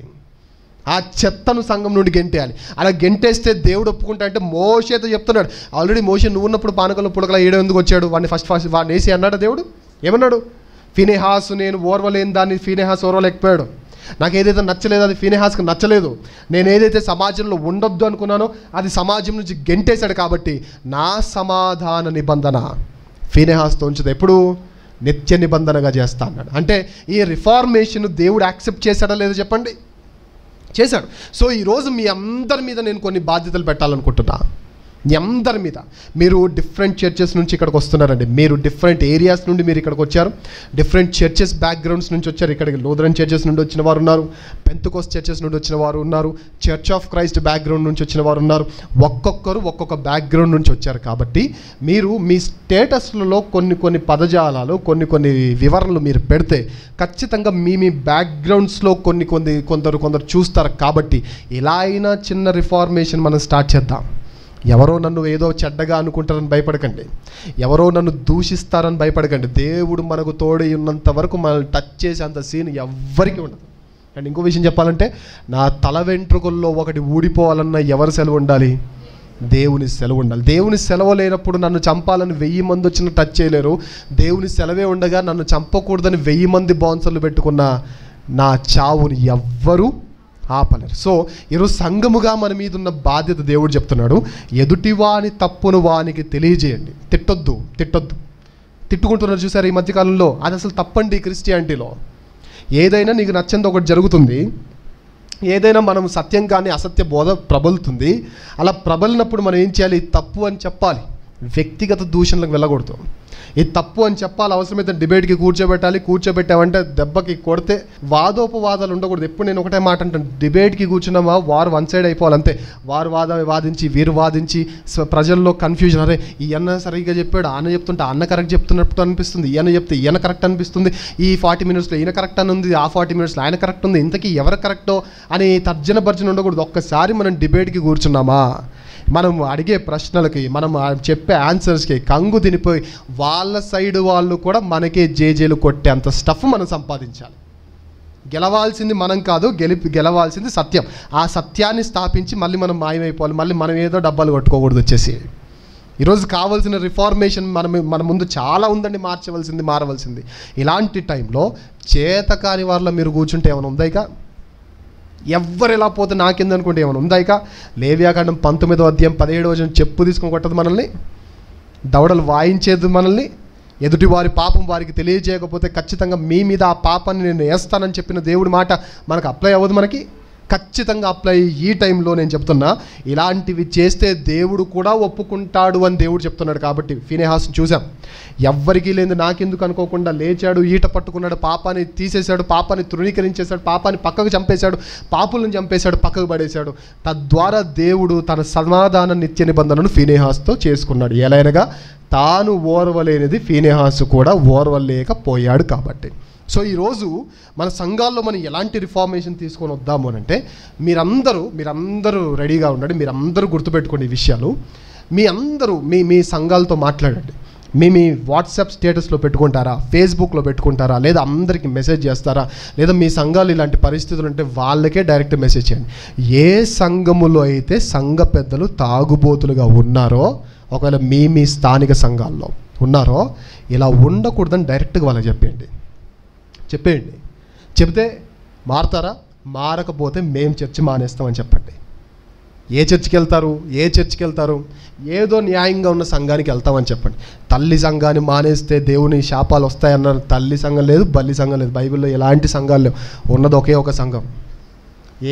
ఆ చెత్తను సంఘం నుండి గెంటేయాలి. అలా గెంటేస్తే దేవుడు ఒప్పుకుంటా అంటే మోషేతో చెప్తున్నాడు. ఆల్రెడీ మోషే నువ్వు ఉన్నప్పుడు పానకంలో పుడకలా ఏడో ఎందుకు వచ్చాడు? వాడిని ఫస్ట్ వాడిని వేసి అన్నాడు దేవుడు. ఏమన్నాడు? ఫీనెహాసు నేను ఓర్వలేని దాన్ని ఫీనెహాసు ఓర్వలేకపోయాడు. నాకు ఏదైతే నచ్చలేదు అది ఫీనెహాస్కి నచ్చలేదు. నేను ఏదైతే సమాజంలో ఉండొద్దు అనుకున్నానో అది సమాజం నుంచి గెంటేశాడు. కాబట్టి నా సమాధాన నిబంధన ఫీనెహాస్తో ఉంచుతా, ఎప్పుడు నిత్య నిబంధనగా చేస్తా అన్నాడు. అంటే ఈ రిఫార్మేషన్ దేవుడు యాక్సెప్ట్ చేశాడా లేదో చెప్పండి? చేశాడు. సో ఈరోజు మీ అందరి మీద నేను కొన్ని బాధ్యతలు పెట్టాలనుకుంటున్నా. మీ అందరి మీద. మీరు డిఫరెంట్ చర్చెస్ నుంచి ఇక్కడికి వస్తున్నారండి. మీరు డిఫరెంట్ ఏరియాస్ నుండి మీరు ఇక్కడికి వచ్చారు. డిఫరెంట్ చర్చెస్ బ్యాక్గ్రౌండ్స్ నుంచి వచ్చారు. ఇక్కడికి లూథరన్ చర్చెస్ నుండి వచ్చిన వారు ఉన్నారు, పెంతెకోస్ట్ చర్చెస్ నుండి వచ్చిన వారు ఉన్నారు, చర్చ్ ఆఫ్ క్రైస్ట్ బ్యాక్గ్రౌండ్ నుంచి వచ్చిన వారు ఉన్నారు. ఒక్కొక్కరు ఒక్కొక్క బ్యాక్గ్రౌండ్ నుంచి వచ్చారు. కాబట్టి మీరు మీ స్టేటస్లలో కొన్ని పదజాలాలు, కొన్ని వివరణలు మీరు పెడితే ఖచ్చితంగా మీ బ్యాక్గ్రౌండ్స్లో కొందరు చూస్తారు. కాబట్టి ఇలా అయినా చిన్న రిఫార్మేషన్ మనం స్టార్ట్ చేద్దాం. ఎవరో నన్ను ఏదో చెడ్డగా అనుకుంటారని భయపడకండి, ఎవరో నన్ను దూషిస్తారని భయపడకండి. దేవుడు మనకు తోడై ఉన్నంత వరకు మనల్ని టచ్ చేసే అంత సీన్ ఎవ్వరికీ ఉండదు. అండ్ ఇంకో విషయం చెప్పాలంటే, నా తల వెంట్రుకల్లో ఒకటి ఊడిపోవాలన్నా ఎవరి సెలవు ఉండాలి? దేవుని సెలవు ఉండాలి. దేవుని సెలవు లేనప్పుడు నన్ను చంపాలని 1000 మంది వచ్చిన టచ్ చేయలేరు. దేవుని సెలవే ఉండగా నన్ను చంపకూడదని 1000 మంది బౌన్సర్లు పెట్టుకున్న నా చావుని ఎవ్వరూ ఆపలేరు. సో ఈరోజు సంఘముగా మన మీద ఉన్న బాధ్యత దేవుడు చెప్తున్నాడు, ఎదుటివాని తప్పును వానికి తెలియజేయండి. తిట్టొద్దు. తిట్టుకుంటున్నారు చూసారు ఈ మధ్యకాలంలో, అది అసలు తప్పండి. క్రిస్టియానిటీలో ఏదైనా నీకు నచ్చింది ఒకటి జరుగుతుంది, ఏదైనా మనం సత్యం కానీ అసత్య బోధ ప్రబలుతుంది. అలా ప్రబలినప్పుడు మనం ఏం చేయాలి? తప్పు అని చెప్పాలి. వ్యక్తిగత దూషణలకు వెళ్ళకూడదు. ఇది తప్పు అని చెప్పాలి. అవసరమైతే డిబేట్కి కూర్చోబెట్టామంటే దెబ్బకి కొడితే వాదోపవాదాలు ఉండకూడదు. ఎప్పుడు నేను ఒకటే మాట అంటాను, డిబేట్కి కూర్చున్నామా వారు వన్ సైడ్ అయిపోవాలి అంతే. వారు వాదించి వీరు వాదించి ప్రజల్లో కన్ఫ్యూజన్. అరే ఈయన సరిగ్గా చెప్పాడు, ఆయన చెప్తుంటే అన్న కరెక్ట్ చెప్తున్నట్టు అనిపిస్తుంది, ఈయన చెప్తే ఈయన కరెక్ట్ అనిపిస్తుంది, ఈ 40 minutesలో ఈయన కరెక్ట్ అని ఉంది, ఆ 40 minutesలో ఆయన కరెక్ట్ ఉంది, ఇంతకీ ఎవరు కరెక్టో అని తర్జన భర్జన ఉండకూడదు. ఒక్కసారి మనం డిబేట్కి కూర్చున్నామా, మనం అడిగే ప్రశ్నలకి, మనం చెప్పే ఆన్సర్స్కి కంగు తినిపోయి వాళ్ళ సైడ్ వాళ్ళు కూడా మనకే జేజేలు కొట్టే అంత స్టఫ్ మనం సంపాదించాలి. గెలవాల్సింది మనం కాదు, గెలవాల్సింది సత్యం. ఆ సత్యాన్ని స్థాపించి మళ్ళీ మనం మాయమైపోవాలి. మళ్ళీ మనం ఏదో డబ్బాలు కొట్టుకోకూడదు వచ్చేసి. ఈరోజు కావాల్సిన రిఫార్మేషన్ మన ముందు చాలా ఉందండి, మారవలసింది. ఇలాంటి టైంలో చేతకాని వాళ్ళ మీరు కూర్చుంటే ఏమైనా ఉందా? ఇక ఎవ్వరు ఎలా పోతే నాకెందనుకుంటే ఏమైనా ఉందా? ఇక లేవ్యాకాండం 19వ అధ్యాయం 17వ వచనం చెప్పు తీసుకొని కొట్టదు మనల్ని, దవడలు వాయించేది మనల్ని. ఎదుటి వారి పాపం వారికి తెలియజేయకపోతే ఖచ్చితంగా మీ మీద ఆ పాపాన్ని నేను వేస్తానని చెప్పిన దేవుడి మాట మనకు అప్లై అవ్వదు. మనకి ఖచ్చితంగా అప్లై. ఈ టైంలో నేను చెప్తున్నా, ఇలాంటివి చేస్తే దేవుడు కూడా ఒప్పుకుంటాడు అని దేవుడు చెప్తున్నాడు. కాబట్టి ఫీనెహాస్ని చూసాం, ఎవ్వరికీ లేదు నాకెందుకు అనుకోకుండా లేచాడు, ఈట పట్టుకున్నాడు, పాపాన్ని తీసేశాడు, పాపాన్ని తృణీకరించేశాడు, పాపాన్ని పక్కకు చంపేశాడు, పాపులను చంపేశాడు, పక్కకు పడేశాడు. తద్వారా దేవుడు తన సమాధాన నిత్య నిబంధనను ఫీనెహాస్తో చేసుకున్నాడు. ఎలాగనగా తాను ఓర్వలేనిది ఫీనెహాసు కూడా ఓర్వలేకపోయాడు. కాబట్టి సో ఈరోజు మన సంఘాల్లో మనం ఎలాంటి రిఫార్మేషన్ తీసుకొని వద్దాము అని అంటే, మీరందరూ రెడీగా ఉండండి. మీరందరూ గుర్తుపెట్టుకోండి ఈ విషయాలు. మీ సంఘాలతో మాట్లాడండి. మీ వాట్సాప్ స్టేటస్లో పెట్టుకుంటారా, ఫేస్బుక్లో పెట్టుకుంటారా, లేదా అందరికీ మెసేజ్ చేస్తారా, లేదా మీ సంఘాలు ఇలాంటి పరిస్థితులు ఉంటే వాళ్ళకే డైరెక్ట్ మెసేజ్ చేయండి. ఏ సంఘములో అయితే సంఘ పెద్దలు తాగుబోతులుగా ఉన్నారో ఒకవేళ మీ స్థానిక సంఘాల్లో ఉన్నారో, ఇలా ఉండకూడదని డైరెక్ట్గా వాళ్ళకి చెప్పేయండి. చెప్తే మారుతారా? మారకపోతే మేము చర్చి మానేస్తామని చెప్పండి. ఏ చర్చికి వెళ్తారు? ఏదో న్యాయంగా ఉన్న సంఘానికి వెళ్తామని చెప్పండి. తల్లి సంఘాన్ని మానేస్తే దేవుని శాపాలు వస్తాయన్నారు. తల్లి సంఘం లేదు, బల్లి సంఘం లేదు. బైబిల్లో ఎలాంటి సంఘాలు లేవు. ఉన్నది ఒకే ఒక సంఘం.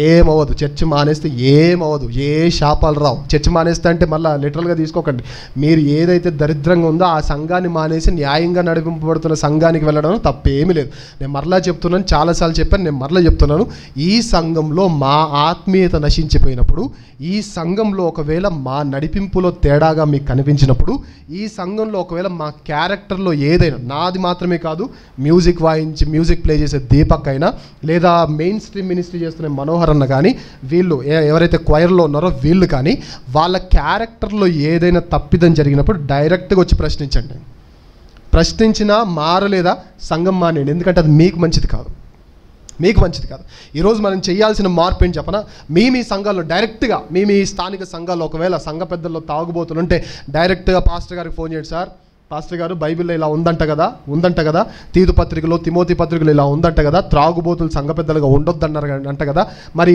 ఏమవ్వదు. చర్చి మానేస్తే ఏమవ్వదు, ఏ శాపాలు రావు. చర్చి మానేస్తే అంటే మళ్ళీ లిటరల్గా తీసుకోకండి. మీరు ఏదైతే దరిద్రంగా ఉందో ఆ సంఘాన్ని మానేసి న్యాయంగా నడిపింపబడుతున్న సంఘానికి వెళ్ళడం తప్పేమీ లేదు. నేను మరలా చెప్తున్నాను, చాలాసార్లు చెప్పాను, నేను మరలా చెప్తున్నాను. ఈ సంఘంలో మా ఆత్మీయత నశించిపోయినప్పుడు, ఈ సంఘంలో ఒకవేళ మా నడిపింపులో తేడాగా మీకు కనిపించినప్పుడు, ఈ సంఘంలో ఒకవేళ మా క్యారెక్టర్లో ఏదైనా, నాది మాత్రమే కాదు, మ్యూజిక్ ప్లే చేసే దీపక్ అయినా, లేదా మెయిన్ స్ట్రీమ్ మినిస్ట్రీ చేస్తున్న మనోహర్ అన్న కానీ, వీళ్ళు ఎవరైతే క్వైర్లో ఉన్నారో వీళ్ళు కానీ, వాళ్ళ క్యారెక్టర్లో ఏదైనా తప్పిదం జరిగినప్పుడు డైరెక్ట్గా వచ్చి ప్రశ్నించండి. ప్రశ్నించినా మారలేదా సంఘం మానేయండి. ఎందుకంటే అది మీకు మంచిది కాదు. ఈరోజు మనం చేయాల్సిన మార్పు ఏంటి చెప్పనా? మీ సంఘాల్లో డైరెక్ట్గా మీ స్థానిక సంఘాల్లో ఒకవేళ సంఘ పెద్దల్లో తాగుబోతుంటే డైరెక్ట్గా పాస్టర్ గారికి ఫోన్ చేయండి. సార్, పాస్టర్ గారు, బైబిల్లో ఇలా ఉందంట కదా, తీతు పత్రికలో, తిమోతి పత్రికలో ఇలా ఉందంట కదా, త్రాగుబోతులు సంఘ పెద్దలుగా ఉండొద్దన్నారు అంట కదా, మరి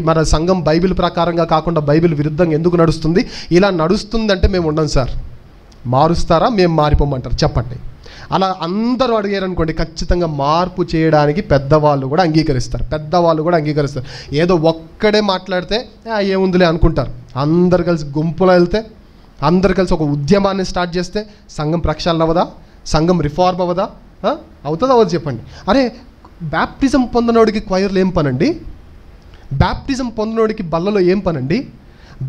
మన సంఘం బైబిల్ ప్రకారంగా కాకుండా బైబిల్ విరుద్ధంగా ఎందుకు నడుస్తుంది? ఇలా నడుస్తుందంటే మేము ఉండం సార్, మారుస్తారా, మేము మారిపోమంటారు చెప్పండి. అలా అందరూ అడిగారు అనుకోండి, ఖచ్చితంగా మార్పు చేయడానికి పెద్దవాళ్ళు కూడా అంగీకరిస్తారు. ఏదో ఒక్కడే మాట్లాడితే ఏముందిలే అనుకుంటారు. అందరు కలిసి గుంపులో వెళ్తే, అందరు కలిసి ఒక ఉద్యమాన్ని స్టార్ట్ చేస్తే సంఘం ప్రక్షాళన అవ్వదా? సంఘం రిఫార్మ్ అవ్వదా? అవుతుందా? చెప్పండి. అరే, బ్యాప్టిజం పొందనోడికి క్వైర్లో ఏం పనండి? బ్యాప్టిజం పొందనోడికి బల్లలో ఏం పనండి?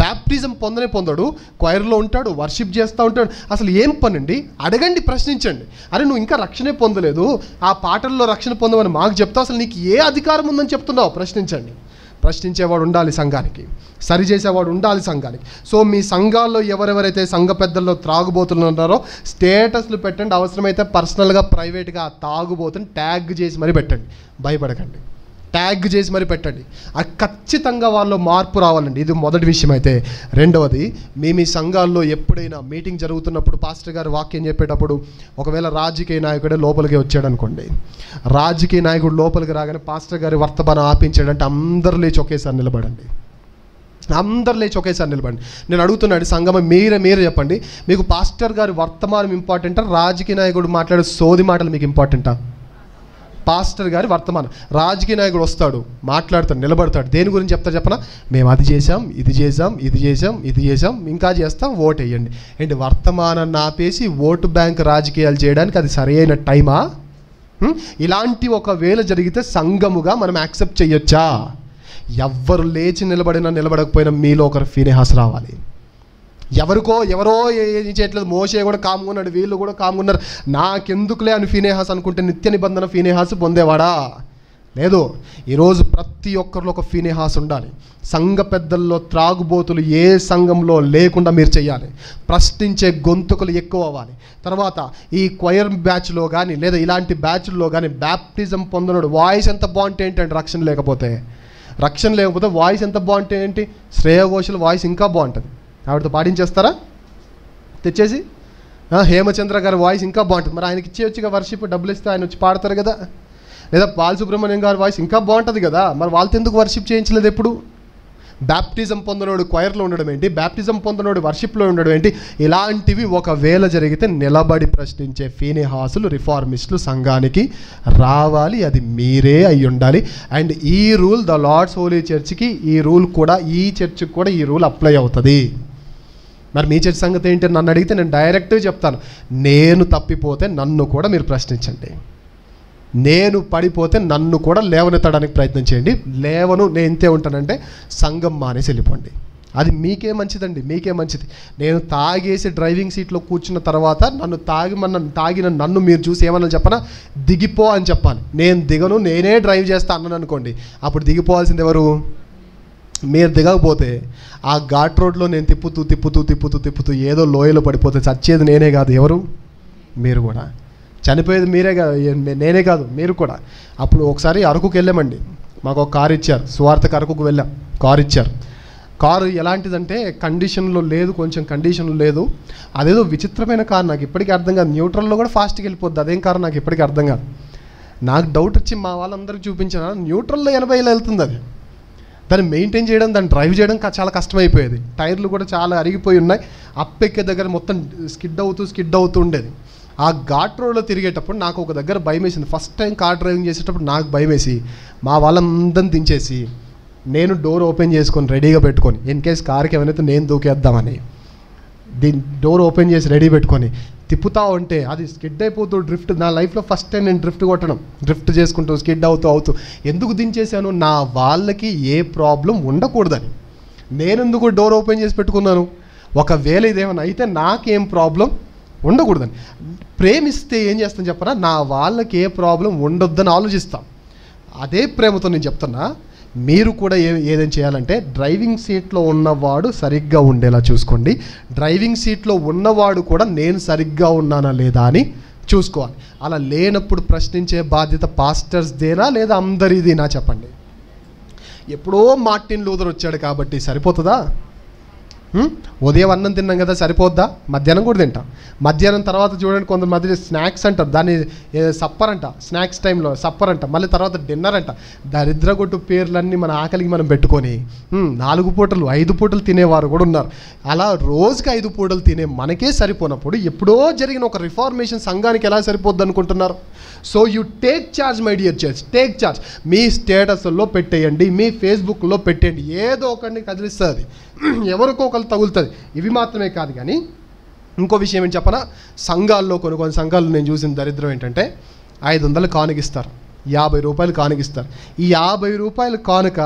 బ్యాప్టిజం పొందడు, క్వైర్లో ఉంటాడు, వర్షిప్ చేస్తూ ఉంటాడు. అసలు ఏం పనండి? అడగండి, ప్రశ్నించండి. అరే, నువ్వు ఇంకా రక్షణే పొందలేదు, ఆ పాటల్లో రక్షణ పొందమని మాకు చెప్తావు, అసలు నీకు ఏ అధికారం ఉందని చెప్తున్నావు? ప్రశ్నించండి. ప్రశ్నించేవాడు ఉండాలి సంఘానికి, సరిచేసేవాడు ఉండాలి సంఘానికి. సో మీ సంఘాల్లో ఎవరెవరైతే సంఘ పెద్దల్లో త్రాగుబోతున్నారో స్టేటస్లు పెట్టండి. అవసరమైతే పర్సనల్గా, ప్రైవేట్గా ఆ తాగుబోతుని ట్యాగ్ చేసి మరీ పెట్టండి. భయపడకండి, ట్యాగ్ చేసి మరీ పెట్టండి. అది ఖచ్చితంగా వాళ్ళు మార్పు రావాలండి. ఇది మొదటి విషయం. అయితే రెండవది, మీ సంఘాల్లో ఎప్పుడైనా మీటింగ్ జరుగుతున్నప్పుడు పాస్టర్ గారు వాక్యం చెప్పేటప్పుడు ఒకవేళ రాజకీయ నాయకుడే లోపలికి వచ్చాడు అనుకోండి, రాజకీయ నాయకుడు లోపలికి రాగానే పాస్టర్ గారి వర్తమానం ఆపించాడంటే అందరూ లేచి ఒకేసారి నిలబడండి. నేను అడుగుతున్నాడు సంఘం, మీరే చెప్పండి, మీకు పాస్టర్ గారి వర్తమానం ఇంపార్టెంటా, రాజకీయ నాయకుడు మాట్లాడే సోది మాటలు మీకు ఇంపార్టెంటా? పాస్టర్ గారి వర్తమానం. రాజకీయ నాయకుడు వస్తాడు, మాట్లాడతాడు, నిలబడతాడు, దేని గురించి చెప్తారు చెప్పనా? మేము అది చేసాం, ఇది చేసాం, ఇంకా చేస్తాం, ఓటు వేయండి. ఏంటి, వర్తమానాన్ని ఆపేసి ఓటు బ్యాంక్ రాజకీయాలు చేయడానికి అది సరైన టైమా? ఇలాంటి ఒకవేళ జరిగితే సంఘముగా మనం యాక్సెప్ట్ చేయొచ్చా? ఎవ్వరు లేచి నిలబడకపోయినా మీలో ఒకరు ఫీనెహాస్ రావాలి. ఎవరో ఏం చేయట్లేదు, మోషే కూడా కాముకున్నాడు, వీళ్ళు కూడా కాముకున్నారు, నాకెందుకులే అని ఫీనెహాస్ అనుకుంటే నిత్య నిబంధన ఫీనెహాస్ పొందేవాడా? లేదు. ఈరోజు ప్రతి ఒక్కరిలో ఒక ఫీనెహాస్ ఉండాలి. సంఘ పెద్దల్లో త్రాగుబోతులు ఏ సంఘంలో లేకుండా మీరు చేయాలి. ప్రశ్నించే గొంతుకులు ఎక్కువ అవ్వాలి. తర్వాత ఈ క్వైర్ బ్యాచ్లో కానీ లేదా ఇలాంటి బ్యాచ్ల్లో కానీ బ్యాప్టిజం పొందనుడు వాయిస్ ఎంత బాగుంటే ఏంటంటే, రక్షణ లేకపోతే వాయిస్ ఎంత బాగుంటే ఏంటి? శ్రేయ ఘోషల్ వాయిస్ ఇంకా బాగుంటుంది. ఆవిడతో పాటించేస్తారా తెచ్చేసి? హేమచంద్ర గారి వాయిస్ ఇంకా బాగుంటుంది. మరి ఆయనకి ఇచ్చేయొచ్చుగా, వర్షిప్ డబ్బులు ఇస్తే ఆయన వచ్చి పాడతారు కదా. లేదా బాలసుబ్రహ్మణ్యం గారి వాయిస్ ఇంకా బాగుంటుంది కదా, మరి వాళ్ళతో ఎందుకు వర్షిప్ చేయించలేదు? ఎప్పుడు బ్యాప్టిజం పొందనోడు క్వైర్లో ఉండడం ఏంటి? బ్యాప్టిజం పొందనోడు వర్షిప్లో ఉండడం ఏంటి? ఇలాంటివి ఒకవేళ జరిగితే నిలబడి ప్రశ్నించే ఫీనెహాసులు, రిఫార్మిస్టులు సంఘానికి రావాలి. అది మీరే అయి ఉండాలి. అండ్ ఈ రూల్ ద లార్డ్స్ హోలీ చర్చ్కి, ఈ రూల్ కూడా ఈ చర్చ్కి కూడా ఈ రూల్ అప్లై అవుతుంది. మరి మీ చర్చ్ సంగతి ఏంటి నన్ను అడిగితే నేను డైరెక్ట్గా చెప్తాను, నేను తప్పిపోతే నన్ను కూడా మీరు ప్రశ్నించండి. నేను పడిపోతే నన్ను కూడా లేవనెత్తడానికి ప్రయత్నం చేయండి. నేను ఎంతే ఉంటానంటే సంఘం మానేసి వెళ్ళిపోండి. అది మీకే మంచిదండి, మీకే మంచిది. నేను తాగేసి డ్రైవింగ్ సీట్లో కూర్చున్న తర్వాత తాగిన నన్ను మీరు చూసి ఏమన్నా చెప్పనా? దిగిపో అని చెప్పాలి. నేను దిగను, నేనే డ్రైవ్ చేస్తా అన్నాను అనుకోండి, అప్పుడు దిగిపోవాల్సింది ఎవరు? మీరు దిగకపోతే ఆ ఘాట్ రోడ్లో నేను తిప్పుతూ ఏదో లోయలో పడిపోతే చచ్చేది నేనే కాదు, ఎవరు? మీరు కూడా. చనిపోయేది నేనే కాదు, మీరు కూడా. అప్పుడు ఒకసారి అరకుకు వెళ్ళామండి, మాకు ఒక కారు ఇచ్చారు, సువార్తకు అరకుకు వెళ్ళాం, కారు ఇచ్చారు. కారు ఎలాంటిదంటే కండిషన్లో లేదు, కొంచెం కండిషన్లో లేదు. అదేదో విచిత్రమైన కారు, నాకు ఇప్పటికీ అర్థం కాదు. న్యూట్రల్లో కూడా ఫాస్ట్గా వెళ్ళిపోద్ది, అదేం కారు నాకు ఇప్పటికీ అర్థం కాదు. నాకు డౌట్ వచ్చి మా వాళ్ళందరికీ చూపించిన న్యూట్రల్లో 80 వెళ్తుంది. అది దాన్ని మెయింటైన్ చేయడం, దాన్ని డ్రైవ్ చేయడం చాలా కష్టమైపోయేది. టైర్లు కూడా చాలా అరిగిపోయి ఉన్నాయి. అప్పెక్కే దగ్గర మొత్తం స్కిడ్ అవుతూ ఉండేది. ఆ ఘాట్ రోడ్లో తిరిగేటప్పుడు నాకు ఒక దగ్గర భయం వేసింది. ఫస్ట్ టైం కార్ డ్రైవింగ్ చేసేటప్పుడు నాకు భయం వేసి మా వాళ్ళందరిని దించేసి నేను డోర్ ఓపెన్ చేసుకొని రెడీగా పెట్టుకొని, ఇన్ కేస్ కార్కి ఏమైనా నేను దూకేద్దామని దీని డోర్ ఓపెన్ చేసి రెడీ పెట్టుకొని తిప్పుతా ఉంటే అది స్కిడ్ అయిపోతూ డ్రిఫ్ట్. నా లైఫ్లో ఫస్ట్ టైం నేను డ్రిఫ్ట్ చేసుకుంటూ స్కిడ్ అవుతూ ఎందుకు దించేశాను? నా వాళ్ళకి ఏ ప్రాబ్లం ఉండకూడదని. నేను ఎందుకు డోర్ ఓపెన్ చేసి పెట్టుకున్నాను? ఒకవేళ ఇదేమైనా అయితే నాకేం ప్రాబ్లం ఉండకూడదని. ప్రేమిస్తే ఏం చేస్తాను చెప్పనా? నా వాళ్ళకి ఏ ప్రాబ్లం ఉండొద్దని ఆలోచిస్తాం. అదే ప్రేమతో నేను చెప్తున్నా, మీరు కూడా ఏదేం చేయాలంటే డ్రైవింగ్ సీట్లో ఉన్నవాడు సరిగ్గా ఉండేలా చూసుకోండి. డ్రైవింగ్ సీట్లో ఉన్నవాడు కూడా నేను సరిగ్గా ఉన్నానా లేదా అని చూసుకోవాలి. అలా లేనప్పుడు ప్రశ్నించే బాధ్యత పాస్టర్స్దేనా లేదా అందరిదేనా చెప్పండి? ఎప్పుడో మార్టిన్ లూథర్ వచ్చాడు కాబట్టి సరిపోతుందా? ఉదయం అన్నం తిన్నాం కదా, సరిపోద్దా? మధ్యాహ్నం కూడా తింటాం. మధ్యాహ్నం తర్వాత చూడండి, కొంతమంది స్నాక్స్ అంటారు, దాన్ని సప్పర్ అంట. స్నాక్స్ టైంలో సప్పర్ అంట, మళ్ళీ తర్వాత డిన్నర్ అంట. దరిద్రగొట్టు పేర్లన్నీ మన ఆకలికి మనం పెట్టుకొని 4 పూటలు 5 పూటలు తినేవారు కూడా ఉన్నారు. అలా రోజుకి 5 పూటలు తినే మనకే సరిపోనప్పుడు ఎప్పుడో జరిగిన ఒక రిఫార్మేషన్ సంఘానికి ఎలా సరిపోద్ది అనుకుంటున్నారు? So you take charge my dear church, take charge. మీ స్టేటస్లో పెట్టేయండి, మీ ఫేస్బుక్లో పెట్టేయండి, ఏదో ఒకరిని కదిలిస్తుంది, ఎవరికో ఒకరు తగులుతుంది. ఇవి మాత్రమే కాదు కానీ ఇంకో విషయం ఏంటి చెప్పనా? సంఘాల్లో కొన్ని సంఘాల్లో నేను చూసిన దరిద్రం ఏంటంటే 500 కానుకిస్తారు, 50 రూపాయలు కానుకిస్తారు. ఈ 50 రూపాయల కానుక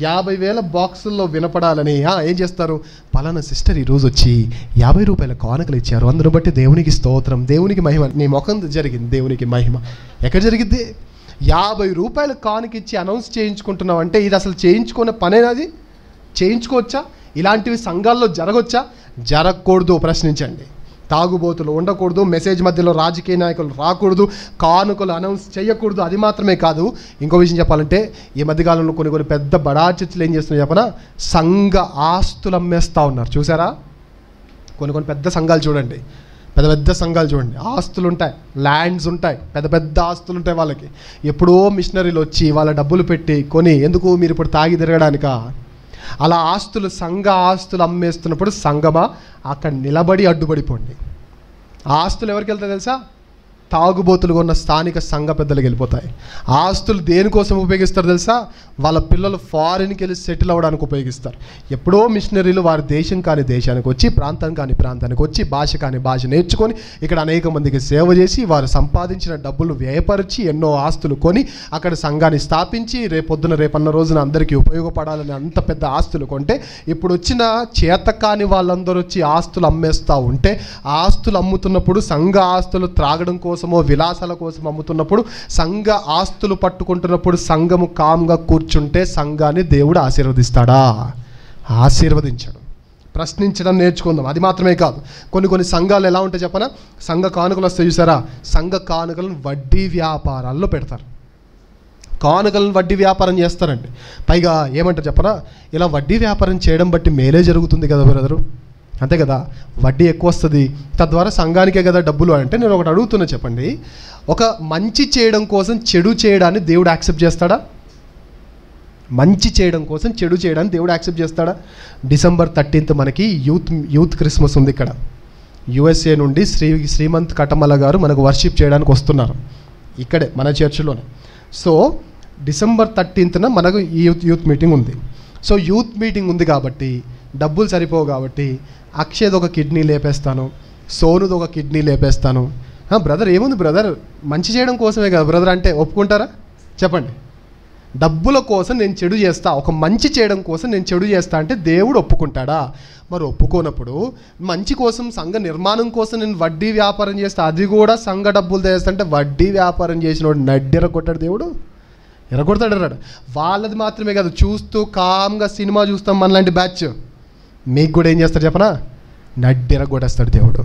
50,000 బాక్సుల్లో వినపడాలని ఏం చేస్తారు? పలానా సిస్టర్ ఈరోజు వచ్చి 50 రూపాయల కానుకలు ఇచ్చారు, అందును బట్టి దేవునికి స్తోత్రం, దేవునికి మహిమ. నీ ముఖం జరిగింది దేవునికి మహిమ. ఎక్కడ జరిగిద్ది? 50 రూపాయల కానుకిచ్చి అనౌన్స్ చేయించుకుంటున్నావు అంటే ఇది అసలు చేయించుకునే పనేనాది? చేయించుకోవచ్చా? ఇలాంటివి సంఘాల్లో జరగవచ్చా? జరగకూడదు. ప్రశ్నించండి. తాగుబోతులు ఉండకూడదు, మెసేజ్ మధ్యలో రాజకీయ నాయకులు రాకూడదు, కానుకలు అనౌన్స్ చేయకూడదు. అది మాత్రమే కాదు, ఇంకో విషయం చెప్పాలంటే ఈ మధ్యకాలంలో కొన్ని పెద్ద బడా చర్చలు ఏం చేస్తున్నాయి చెప్పనా? సంఘ ఆస్తులు అమ్మేస్తూ ఉన్నారు. చూసారా? కొన్ని పెద్ద సంఘాలు చూడండి, పెద్ద సంఘాలు చూడండి, ఆస్తులు ఉంటాయి, ల్యాండ్స్ ఉంటాయి, పెద్ద ఆస్తులు ఉంటాయి వాళ్ళకి. ఎప్పుడో మిషనరీలు వచ్చి వాళ్ళ డబ్బులు పెట్టి కొని, ఎందుకు మీరు ఇప్పుడు తాగి తిరగడానికా? అలా సంఘ ఆస్తులు అమ్మేస్తున్నప్పుడు సంఘమా అక్కడ నిలబడి అడ్డుపడిపోండి. ఆ ఆస్తులు ఎవరికి వెళ్తాయి తెలుసా? తాగుబోతులుగా ఉన్న స్థానిక సంఘ పెద్దలకు వెళ్ళిపోతాయి. ఆస్తులు దేనికోసం ఉపయోగిస్తారు తెలుసా? వాళ్ళ పిల్లలు ఫారిన్కి వెళ్ళి సెటిల్ అవ్వడానికి ఉపయోగిస్తారు. ఎప్పుడో మిషనరీలు వారి దేశం కాని దేశానికి వచ్చి, ప్రాంతం కాని ప్రాంతానికి వచ్చి, భాష కాని భాష నేర్చుకొని ఇక్కడ అనేక మందికి సేవ చేసి వారు సంపాదించిన డబ్బులు వ్యయపరిచి ఎన్నో ఆస్తులు కొని అక్కడ సంఘాన్ని స్థాపించి రేపన్న రోజున అందరికీ ఉపయోగపడాలని అంత పెద్ద ఆస్తులు కొంటే, ఇప్పుడు వచ్చిన చేతకాని వాళ్ళందరూ వచ్చి ఆస్తులు అమ్మేస్తూ ఉంటే, ఆస్తులు అమ్ముతున్నప్పుడు సంఘ ఆస్తులు త్రాగడం కోసమో విలాసాల కోసం అమ్ముతున్నప్పుడు, సంఘ ఆస్తులు పట్టుకుంటున్నప్పుడు సంఘము కామ్గా కూర్చుంటే సంఘాన్ని దేవుడు ఆశీర్వదిస్తాడా? ఆశీర్వదించాడు. ప్రశ్నించడం నేర్చుకుందాం. అది మాత్రమే కాదు, కొన్ని సంఘాలు ఎలా ఉంటాయి చెప్పనా? సంఘ కానుకలు వస్తాయి చూసారా? సంఘ కానుకలను వడ్డీ వ్యాపారాల్లో పెడతారు. కానుకలను వడ్డీ వ్యాపారం చేస్తారండి. పైగా ఏమంటారు చెప్పనా? ఇలా వడ్డీ వ్యాపారం చేయడం బట్టి మేలే జరుగుతుంది కదా బ్రదరు, అంతే కదా, వడ్డీ ఎక్కువ వస్తుంది, తద్వారా సంఘానికే కదా డబ్బులు. అంటే నేను ఒకటి అడుగుతున్నా, చెప్పండి, ఒక మంచి చేయడం కోసం చెడు చేయడాన్ని దేవుడు యాక్సెప్ట్ చేస్తాడా? మంచి చేయడం కోసం చెడు చేయడాన్ని దేవుడు యాక్సెప్ట్ చేస్తాడా? December 13th మనకి యూత్ క్రిస్మస్ ఉంది. ఇక్కడ USA నుండి శ్రీమంత్ కటమల గారు మనకు వర్షిప్ చేయడానికి వస్తున్నారు, ఇక్కడే మన చర్చిలోనే. సో December 13th మనకు ఈ యూత్ మీటింగ్ ఉంది. సో యూత్ మీటింగ్ ఉంది కాబట్టి డబ్బులు సరిపోవు కాబట్టి అక్షయ్ది ఒక కిడ్నీ లేపేస్తాను, సోనుది ఒక కిడ్నీ లేపేస్తాను. బ్రదర్ ఏముంది బ్రదర్, మంచి చేయడం కోసమే కదా బ్రదర్ అంటే ఒప్పుకుంటారా చెప్పండి? డబ్బుల కోసం నేను చెడు చేస్తా, ఒక మంచి చేయడం కోసం నేను చెడు చేస్తా అంటే దేవుడు ఒప్పుకుంటాడా? మరి ఒప్పుకోనప్పుడు మంచి కోసం, సంఘ నిర్మాణం కోసం నేను వడ్డీ వ్యాపారం చేస్తా, అది కూడా సంఘ డబ్బులు తెస్తా, వడ్డీ వ్యాపారం చేసిన వాడు నడ్డెర కొట్టాడు దేవుడు, ఎరగొడతాడు. వాళ్ళది మాత్రమే కాదు, చూస్తూ కామ్గా సినిమా చూస్తాం మనలాంటి బ్యాచ్, మీకు కూడా ఏం చేస్తాడు చెప్పనా? నడ్డెర కొట్టేస్తాడు దేవుడు.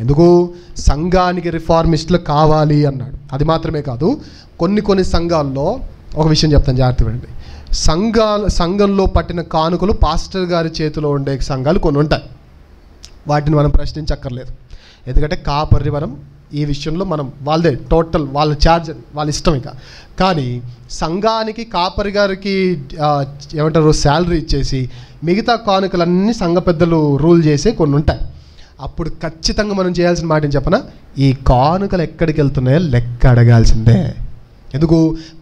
ఎందుకు? సంఘానికి రిఫార్మిస్టులు కావాలి అన్నాడు. అది మాత్రమే కాదు, కొన్ని సంఘాల్లో ఒక విషయం చెప్తాను, జాగ్రత్త వినండి. సంఘంలో పట్టిన కానుకలు పాస్టర్ గారి చేతిలో ఉండే సంఘాలు కొన్ని ఉంటాయి. వాటిని మనం ప్రశ్నించక్కర్లేదు, ఎందుకంటే కాపరి మనం ఈ విషయంలో మనం వాళ్ళదే టోటల్ వాళ్ళ ఛార్జ్, వాళ్ళ ఇష్టం. ఇక కానీ సంఘానికి కాపరి గారికి ఏమంటారు శాలరీ ఇచ్చేసి మిగతా కానుకలన్నీ సంఘ పెద్దలు రూల్ చేసే కొన్ని ఉంటాయి. అప్పుడు ఖచ్చితంగా మనం చేయాల్సిన మాట ఏం చెప్పనా, ఈ కానుకలు ఎక్కడికి వెళ్తున్నాయో లెక్క అడగాల్సిందే. ఎందుకు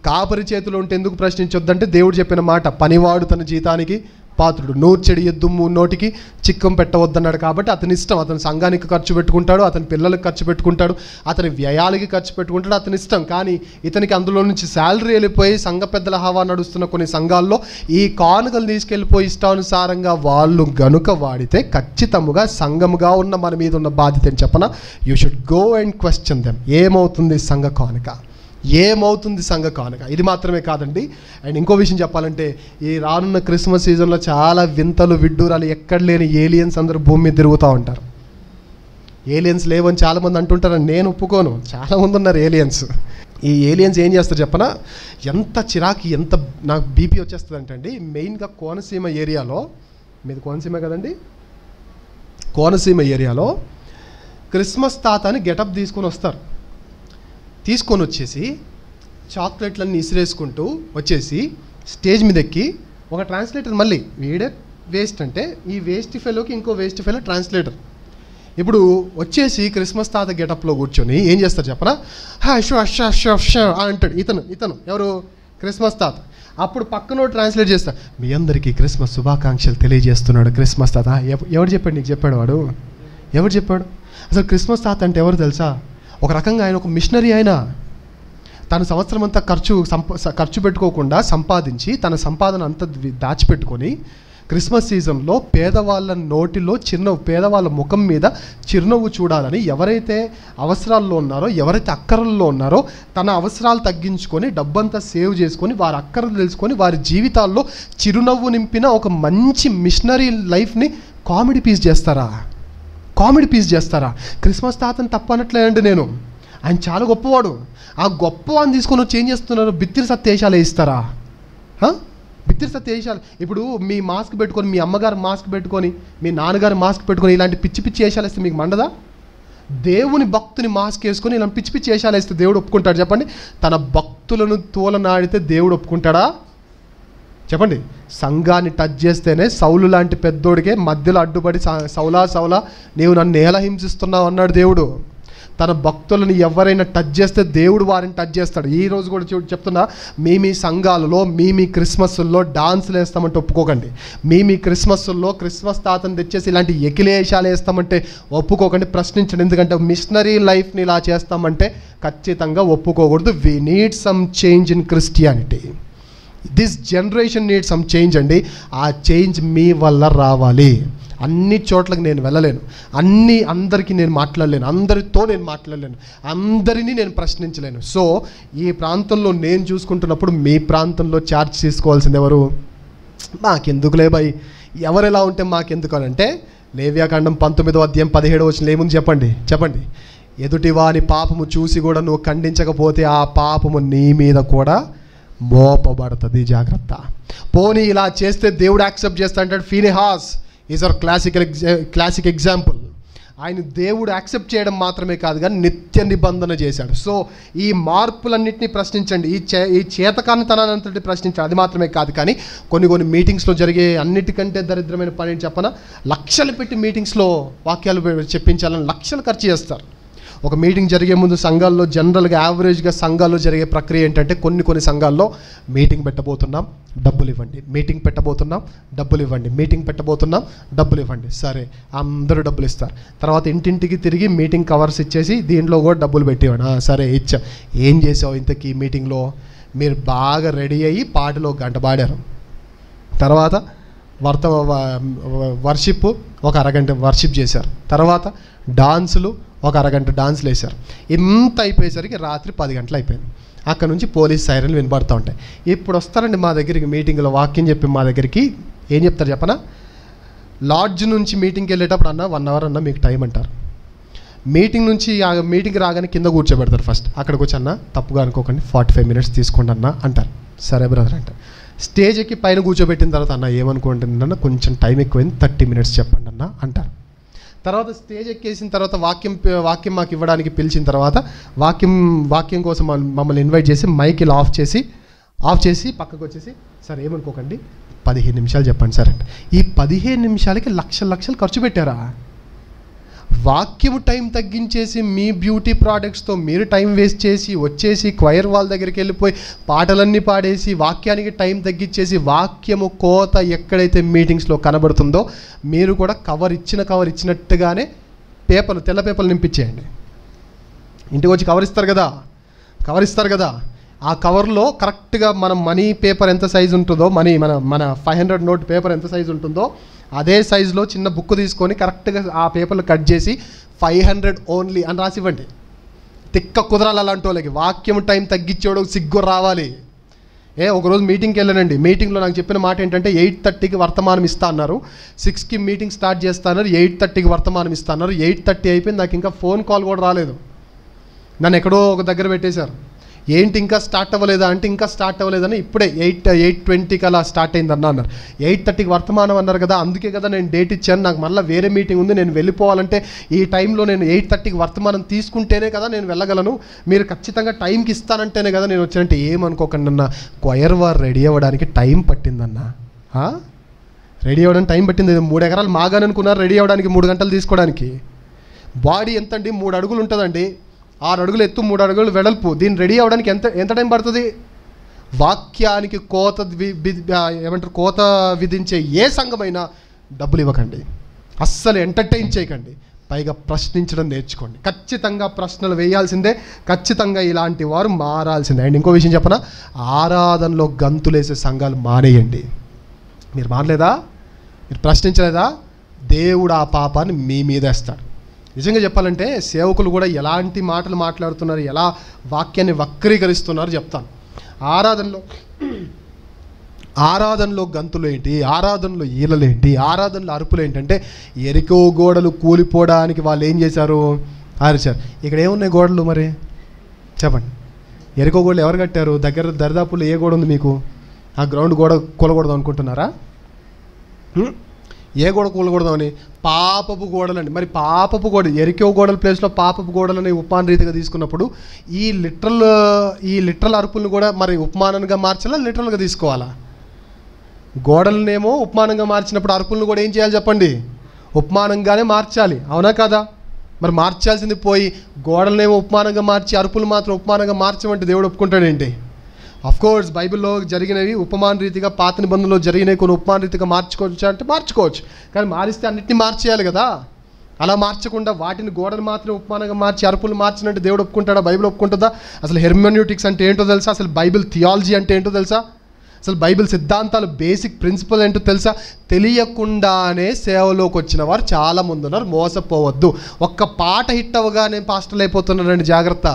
కాపరి చేతిలో ఉంటే ఎందుకు ప్రశ్నించొద్దంటే దేవుడు చెప్పిన మాట, పనివాడు తన జీతానికి పాత్రుడు, నూర్చెడి ఎద్దు నోటికి చిక్కం పెట్టవద్దన్నాడు. కాబట్టి అతని ఇష్టం, అతని సంఘానికి ఖర్చు పెట్టుకుంటాడు, అతని పిల్లలకు ఖర్చు పెట్టుకుంటాడు, అతని వ్యయాలకి ఖర్చు పెట్టుకుంటాడు, అతని ఇష్టం. కానీ ఇతనికి అందులో నుంచి శాలరీ వెళ్ళిపోయి సంఘ పెద్దల హవా నడుస్తున్న కొన్ని సంఘాల్లో ఈ కానుకలు తీసుకెళ్ళిపోయి ఇష్టానుసారంగా వాళ్ళు గనుక వాడితే ఖచ్చితంగా సంఘముగా ఉన్న మన మీద ఉన్న బాధ్యత అని చెప్పనా, you should go and question them. ఏమవుతుంది సంఘ కానుక, ఏమవుతుంది సంఘ కానుక? ఇది మాత్రమే కాదండి. అండ్ ఇంకో విషయం చెప్పాలంటే, ఈ రానున్న క్రిస్మస్ సీజన్లో చాలా వింతలు విడ్డూరాలు ఎక్కడ లేని ఏలియన్స్ అందరూ భూమి మీద తిరుగుతూ ఉంటారు. ఏలియన్స్ లేవని చాలామంది అంటుంటారని నేను ఒప్పుకోను, చాలామంది ఉన్నారు ఏలియన్స్. ఈ ఏలియన్స్ ఏం చేస్తారు చెప్పనా, ఎంత చిరాకి, ఎంత నాకు బీపీ వచ్చేస్తుంది అంటే అండి, మెయిన్గా కోనసీమ ఏరియాలో, మీది కోనసీమ కదండి, కోనసీమ ఏరియాలో క్రిస్మస్ తాత అని గెటప్ తీసుకొని వస్తారు. తీసుకొని వచ్చేసి చాక్లెట్లన్నీ ఇసిరేసుకుంటూ వచ్చేసి స్టేజ్ మీద ఎక్కి ఒక ట్రాన్స్లేటర్, మళ్ళీ వీడే వేస్ట్ అంటే ఈ వేస్ట్ ఫెలోకి ఇంకో వేస్ట్ ఫెలో ట్రాన్స్లేటర్. ఇప్పుడు వచ్చేసి క్రిస్మస్ తాత గెటప్లో కూర్చొని ఏం చేస్తారు చెప్పనా, అంటాడు. ఇతను ఎవరు, క్రిస్మస్ తాత. అప్పుడు పక్కన ట్రాన్స్లేట్ చేస్తా, మీ అందరికీ క్రిస్మస్ శుభాకాంక్షలు తెలియజేస్తున్నాడు క్రిస్మస్ తాత. ఎవరు చెప్పాడు నీకు, చెప్పాడు వాడు, ఎవరు చెప్పాడు? అసలు క్రిస్మస్ తాత అంటే ఎవరు తెలుసా? ఒక రకంగా ఆయన ఒక మిషనరీ. ఆయన తన సంవత్సరం అంతా ఖర్చు పెట్టుకోకుండా సంపాదించి తన సంపాదన అంతా దాచిపెట్టుకొని క్రిస్మస్ సీజన్లో పేదవాళ్ళ నోటిలో పేదవాళ్ళ ముఖం మీద చిరునవ్వు చూడాలని ఎవరైతే అవసరాల్లో ఉన్నారో, ఎవరైతే అక్కరల్లో ఉన్నారో తన అవసరాలు తగ్గించుకొని డబ్బంతా సేవ్ చేసుకొని వారి అక్కరలు తెలుసుకొని వారి జీవితాల్లో చిరునవ్వు నింపిన ఒక మంచి మిషనరీ లైఫ్ని కామెడీ పీస్ చేస్తారా? క్రిస్మస్ తాతని తప్పనట్లేదండి నేను, ఆయన చాలా గొప్పవాడు. ఆ గొప్పవాడిని తీసుకొని వచ్చి ఏం చేస్తున్నారు, బిత్తిరి సత్యేషాలు వేయిస్తారా? బిత్తిరి సత్యేషాలు. ఇప్పుడు మీ మాస్క్ పెట్టుకొని, మీ అమ్మగారు మాస్క్ పెట్టుకొని, మీ నాన్నగారు మాస్క్ పెట్టుకొని ఇలాంటి పిచ్చి పిచ్చి వేషాలు వేస్తే మీకు మండదా? దేవుని భక్తుని మాస్క్ వేసుకొని ఇలా పిచ్చి పిచ్చి వేషాలు వేస్తే దేవుడు ఒప్పుకుంటాడు చెప్పండి? తన భక్తులను తోలనాడితే దేవుడు ఒప్పుకుంటాడా చెప్పండి? సంఘాన్ని టచ్ చేస్తేనే సౌలు లాంటి పెద్దోడికే మధ్యలో అడ్డుపడి సౌలా నీవు నన్ను ఎలా హింసిస్తున్నావు అన్నాడు దేవుడు. తన భక్తులను ఎవరైనా టచ్ చేస్తే దేవుడు వారిని టచ్ చేస్తాడు. ఈ రోజు కూడా చెప్తున్నా, మీ సంఘాలలో మీ క్రిస్మస్ల్లో డాన్సులు వేస్తామంటే ఒప్పుకోకండి. మీ క్రిస్మస్ల్లో క్రిస్మస్ తాతను తెచ్చేసి ఇలాంటి ఎకిలేషాలు వేస్తామంటే ఒప్పుకోకండి, ప్రశ్నించండి. ఎందుకంటే మిషనరీ లైఫ్ని ఇలా చేస్తామంటే ఖచ్చితంగా ఒప్పుకోకూడదు. We need some change in Christianity. This generation need some change అండి. ఆ చేంజ్ మీ వల్ల రావాలి. అన్ని చోట్లకి నేను వెళ్ళలేను, అందరికీ నేను మాట్లాడలేను, అందరితో నేను మాట్లాడలేను, అందరినీ నేను ప్రశ్నించలేను. సో ఈ ప్రాంతంలో నేను చూసుకుంటున్నప్పుడు మీ ప్రాంతంలో ఛార్జ్ తీసుకోవాల్సింది ఎవరు? మాకెందుకులే భయ్, ఎవరు ఎలా ఉంటే మాకెందుకు అని అంటే, లేవ్యాకాండం 19వ అధ్యాయం 17వ వచనం ఏముంది చెప్పండి. ఎదుటివాని పాపము చూసి కూడా నువ్వు ఖండించకపోతే ఆ పాపము నీ మీద కూడా మోపబడుతుంది, జాగ్రత్త. పోనీ ఇలా చేస్తే దేవుడు యాక్సెప్ట్ చేస్తా అంటాడు. Phinehas is our classic example. ఆయన దేవుడు యాక్సెప్ట్ చేయడం మాత్రమే కాదు కానీ నిత్య నిబంధన చేశాడు. సో ఈ మార్పులన్నింటినీ ప్రశ్నించండి, ఈ చేతకానితనాన్నంతటి ప్రశ్నించండి. అది మాత్రమే కాదు కానీ కొన్ని మీటింగ్స్లో జరిగే అన్నిటికంటే దరిద్రమైన పని ఏంటి చెప్పనా, లక్షలు పెట్టి మీటింగ్స్లో వాక్యాలు చెప్పించాలని లక్షలు ఖర్చు చేస్తారు. ఒక మీటింగ్ జరిగే ముందు సంఘాల్లో జనరల్గా యావరేజ్గా సంఘాల్లో జరిగే ప్రక్రియ ఏంటంటే, కొన్ని సంఘాల్లో మీటింగ్ పెట్టబోతున్నాం డబ్బులు ఇవ్వండి, మీటింగ్ పెట్టబోతున్నాం డబ్బులు ఇవ్వండి, మీటింగ్ పెట్టబోతున్నాం డబ్బులు ఇవ్వండి. సరే అందరూ డబ్బులు ఇస్తారు. తర్వాత ఇంటింటికి తిరిగి మీటింగ్ కవర్స్ ఇచ్చేసి దీంట్లో కూడా డబ్బులు పెట్టివ్వండి. సరే ఇచ్చా. ఏం చేసావు ఇంతకీ మీటింగ్లో? మీరు బాగా రెడీ అయ్యి పాటలో గంట పాడారు, తర్వాత వర్షిప్ ఒక అరగంట వర్షిప్ చేశారు, తర్వాత డాన్సులు ఒక అరగంట డాన్సులు వేశారు. ఇంత అయిపోయేసరికి రాత్రి 10 గంటలు అయిపోయింది. అక్కడ నుంచి పోలీస్ సైరన్లు వినబడుతూ ఉంటాయి. ఇప్పుడు వస్తారండి మా దగ్గరికి మీటింగ్లో వాక్యం చెప్పి మా దగ్గరికి ఏం చెప్తారు చెప్పనా, లాడ్జ్ నుంచి మీటింగ్కి వెళ్ళేటప్పుడు అన్న 1 అవర్ అన్న మీకు టైం అంటారు. మీటింగ్ రాగానే కింద కూర్చోబెడతారు ఫస్ట్. అక్కడికి వచ్చి అన్న తప్పుగా అనుకోకండి 45 మినిట్స్ తీసుకోండి అన్న అంటారు. సరే బ్రదర్ అంటారు. స్టేజ్ ఎక్కి పైన కూర్చోబెట్టిన తర్వాత అన్న ఏమనుకుంటున్నా కొంచెం టైం ఎక్కువైంది 30 minutes చెప్పండి అన్న అంటారు. తర్వాత స్టేజ్ ఎక్కేసిన తర్వాత వాక్యం మాకు ఇవ్వడానికి పిలిచిన తర్వాత వాక్యం కోసం మమ్మల్ని ఇన్వైట్ చేసి మైక్ ఇలా ఆఫ్ చేసి పక్కకు వచ్చేసి సార్ ఏమనుకోకండి 15 నిమిషాలు చెప్పండి సార్ అంటే ఈ 15 నిమిషాలకి లక్షలు ఖర్చు పెట్టారా? వాక్యము టైం తగ్గించేసి మీ బ్యూటీ ప్రోడక్ట్స్తో మీరు టైం వేస్ట్ చేసి వచ్చేసి క్వైర్ వాళ్ళ దగ్గరికి వెళ్ళిపోయి పాటలన్నీ పాడేసి వాక్యానికి టైం తగ్గించేసి వాక్యము కోత ఎక్కడైతే మీటింగ్స్లో కనబడుతుందో మీరు కూడా కవర్ ఇచ్చినట్టుగానే తెల్ల పేపర్లు నింపించేయండి. ఇంటికి వచ్చి కవర్ ఇస్తారు కదా ఆ కవర్లో కరెక్ట్గా మన మనీ పేపర్ ఎంత సైజు ఉంటుందో మన 500 నోట్ పేపర్ ఎంత సైజు ఉంటుందో అదే సైజులో చిన్న బుక్ తీసుకొని కరెక్ట్గా ఆ పేపర్లు కట్ చేసి 500 ఓన్లీ అని రాసివ్వండి. తిక్క కుదరాలి అలాంటి వాళ్ళకి. వాక్యం టైం తగ్గించేవాడు సిగ్గు రావాలి. ఒకరోజు మీటింగ్కి వెళ్ళానండి. మీటింగ్లో నాకు చెప్పిన మాట ఏంటంటే 8:30కి వర్తమానం ఇస్తా అన్నారు, 6కి మీటింగ్ స్టార్ట్ చేస్తా అన్నారు, 8:30కి వర్తమానం ఇస్తా అన్నారు. 8:30 అయిపోయింది, నాకు ఇంకా ఫోన్ కాల్ కూడా రాలేదు. నన్ను ఎక్కడో ఒక దగ్గర పెట్టేశారు. ఏంటి ఇంకా స్టార్ట్ అవ్వలేదా అంటే ఇంకా స్టార్ట్ అవ్వలేదని ఇప్పుడే 8:20కి అలా స్టార్ట్ అయిందన్న అన్నారు. 8:30కి వర్తమానం అన్నారు కదా, అందుకే కదా నేను డేట్ ఇచ్చాను, నాకు మళ్ళీ వేరే మీటింగ్ ఉంది, నేను వెళ్ళిపోవాలంటే ఈ టైంలో నేను 8:30కి వర్తమానం తీసుకుంటేనే కదా నేను వెళ్ళగలను, మీరు ఖచ్చితంగా టైంకి ఇస్తానంటేనే కదా నేను వచ్చానంటే ఏమనుకోకండి అన్న. క్వైర్ వారు రెడీ అవ్వడానికి టైం పట్టిందన్న. రెడీ అవ్వడానికి టైం పట్టింది. 3 ఎకరాలు మాగాని అనుకున్నారు రెడీ అవ్వడానికి 3 గంటలు తీసుకోవడానికి. బాడీ ఎంతండి? 3 అడుగులు ఉంటుందండి, 6 అడుగులు ఎత్తు, 3 అడుగులు వెడల్పు. దీన్ని రెడీ అవ్వడానికి ఎంత టైం పడుతుంది? వాక్యానికి కోత విధించే ఏ సంఘమైనా డబ్బులు ఇవ్వకండి, అస్సలు ఎంటర్టైన్ చేయకండి, పైగా ప్రశ్నించడం నేర్చుకోండి. ఖచ్చితంగా ప్రశ్నలు వేయాల్సిందే, ఖచ్చితంగా ఇలాంటి వారు మారాల్సిందే. అండ్ ఇంకో విషయం చెప్పనా, ఆరాధనలో గంతులేసే సంఘాలు మానేయండి. మీరు మారలేదా? మీరు ప్రశ్నించలేదా? దేవుడు ఆ పాపాన్ని మీ మీద వేస్తాడు. నిజంగా చెప్పాలంటే సేవకులు కూడా ఎలాంటి మాటలు మాట్లాడుతున్నారు, ఎలా వాక్యాన్ని వక్రీకరిస్తున్నారు చెప్తాను. ఆరాధనలో గంతులు ఏంటి, ఆరాధనలో ఈలలేంటి, ఆరాధనలో అరుపులు ఏంటంటే ఎరికో గోడలు కూలిపోవడానికి వాళ్ళు ఏం చేశారు? అరిచారు. ఇక్కడ ఏమున్నాయి గోడలు మరి చెప్పండి? ఎరికో గోడలు ఎవరు కట్టారు? దరిదాపుల్లో ఏ గోడ ఉంది మీకు? ఆ గ్రౌండ్ గోడ కూలకూడదు అనుకుంటున్నారా? ఏ గోడ కూలకూడదని? పాపపు గోడలండి. మరి పాపపు గోడ, ఎరికో గోడల ప్లేస్లో పాపపు గోడలని ఉపమాన రీతిగా తీసుకున్నప్పుడు ఈ లిటరల్ అరుపులను కూడా మరి ఉపమానంగా మార్చాలా, లిటరల్గా తీసుకోవాలా? గోడలనేమో ఉపమానంగా మార్చినప్పుడు అరుపులను కూడా ఏం చేయాలి చెప్పండి? ఉపమానంగానే మార్చాలి, అవునా కదా? మరి మార్చాల్సింది పోయి గోడలనేమో ఉపమానంగా మార్చి అరుపులు మాత్రం ఉపమానంగా మార్చమంటే దేవుడు ఒప్పుకుంటాడేంటి? అఫ్కోర్స్ బైబిల్లో జరిగినవి ఉపమాన రీతిగా, పాత నిబంధనలో జరిగినవి కొన్ని ఉపమాన రీతిగా మార్చుకోవచ్చు అంటే మార్చుకోవచ్చు, కానీ మారిస్తే అన్నింటినీ మార్చేయాలి కదా. అలా మార్చకుండా వాటిని గోడలు మాత్రం ఉపమానంగా మార్చి అరుపులు మార్చినట్టు దేవుడు ఒప్పుకుంటాడా? బైబిల్ ఒప్పుకుంటుందా? అసలు హెర్మెన్యూటిక్స్ అంటే ఏంటో తెలుసా? అసలు బైబిల్ థియాలజీ అంటే ఏంటో తెలుసా? అసలు బైబిల్ సిద్ధాంతాలు బేసిక్ ప్రిన్సిపల్ ఏంటో తెలుసా? తెలియకుండానే సేవలోకి వచ్చిన వారు చాలామంది ఉన్నారు, మోసపోవద్దు. ఒక్క పాట హిట్ అవ్వగానే పాస్టర్లు అయిపోతున్నారండి, జాగ్రత్త.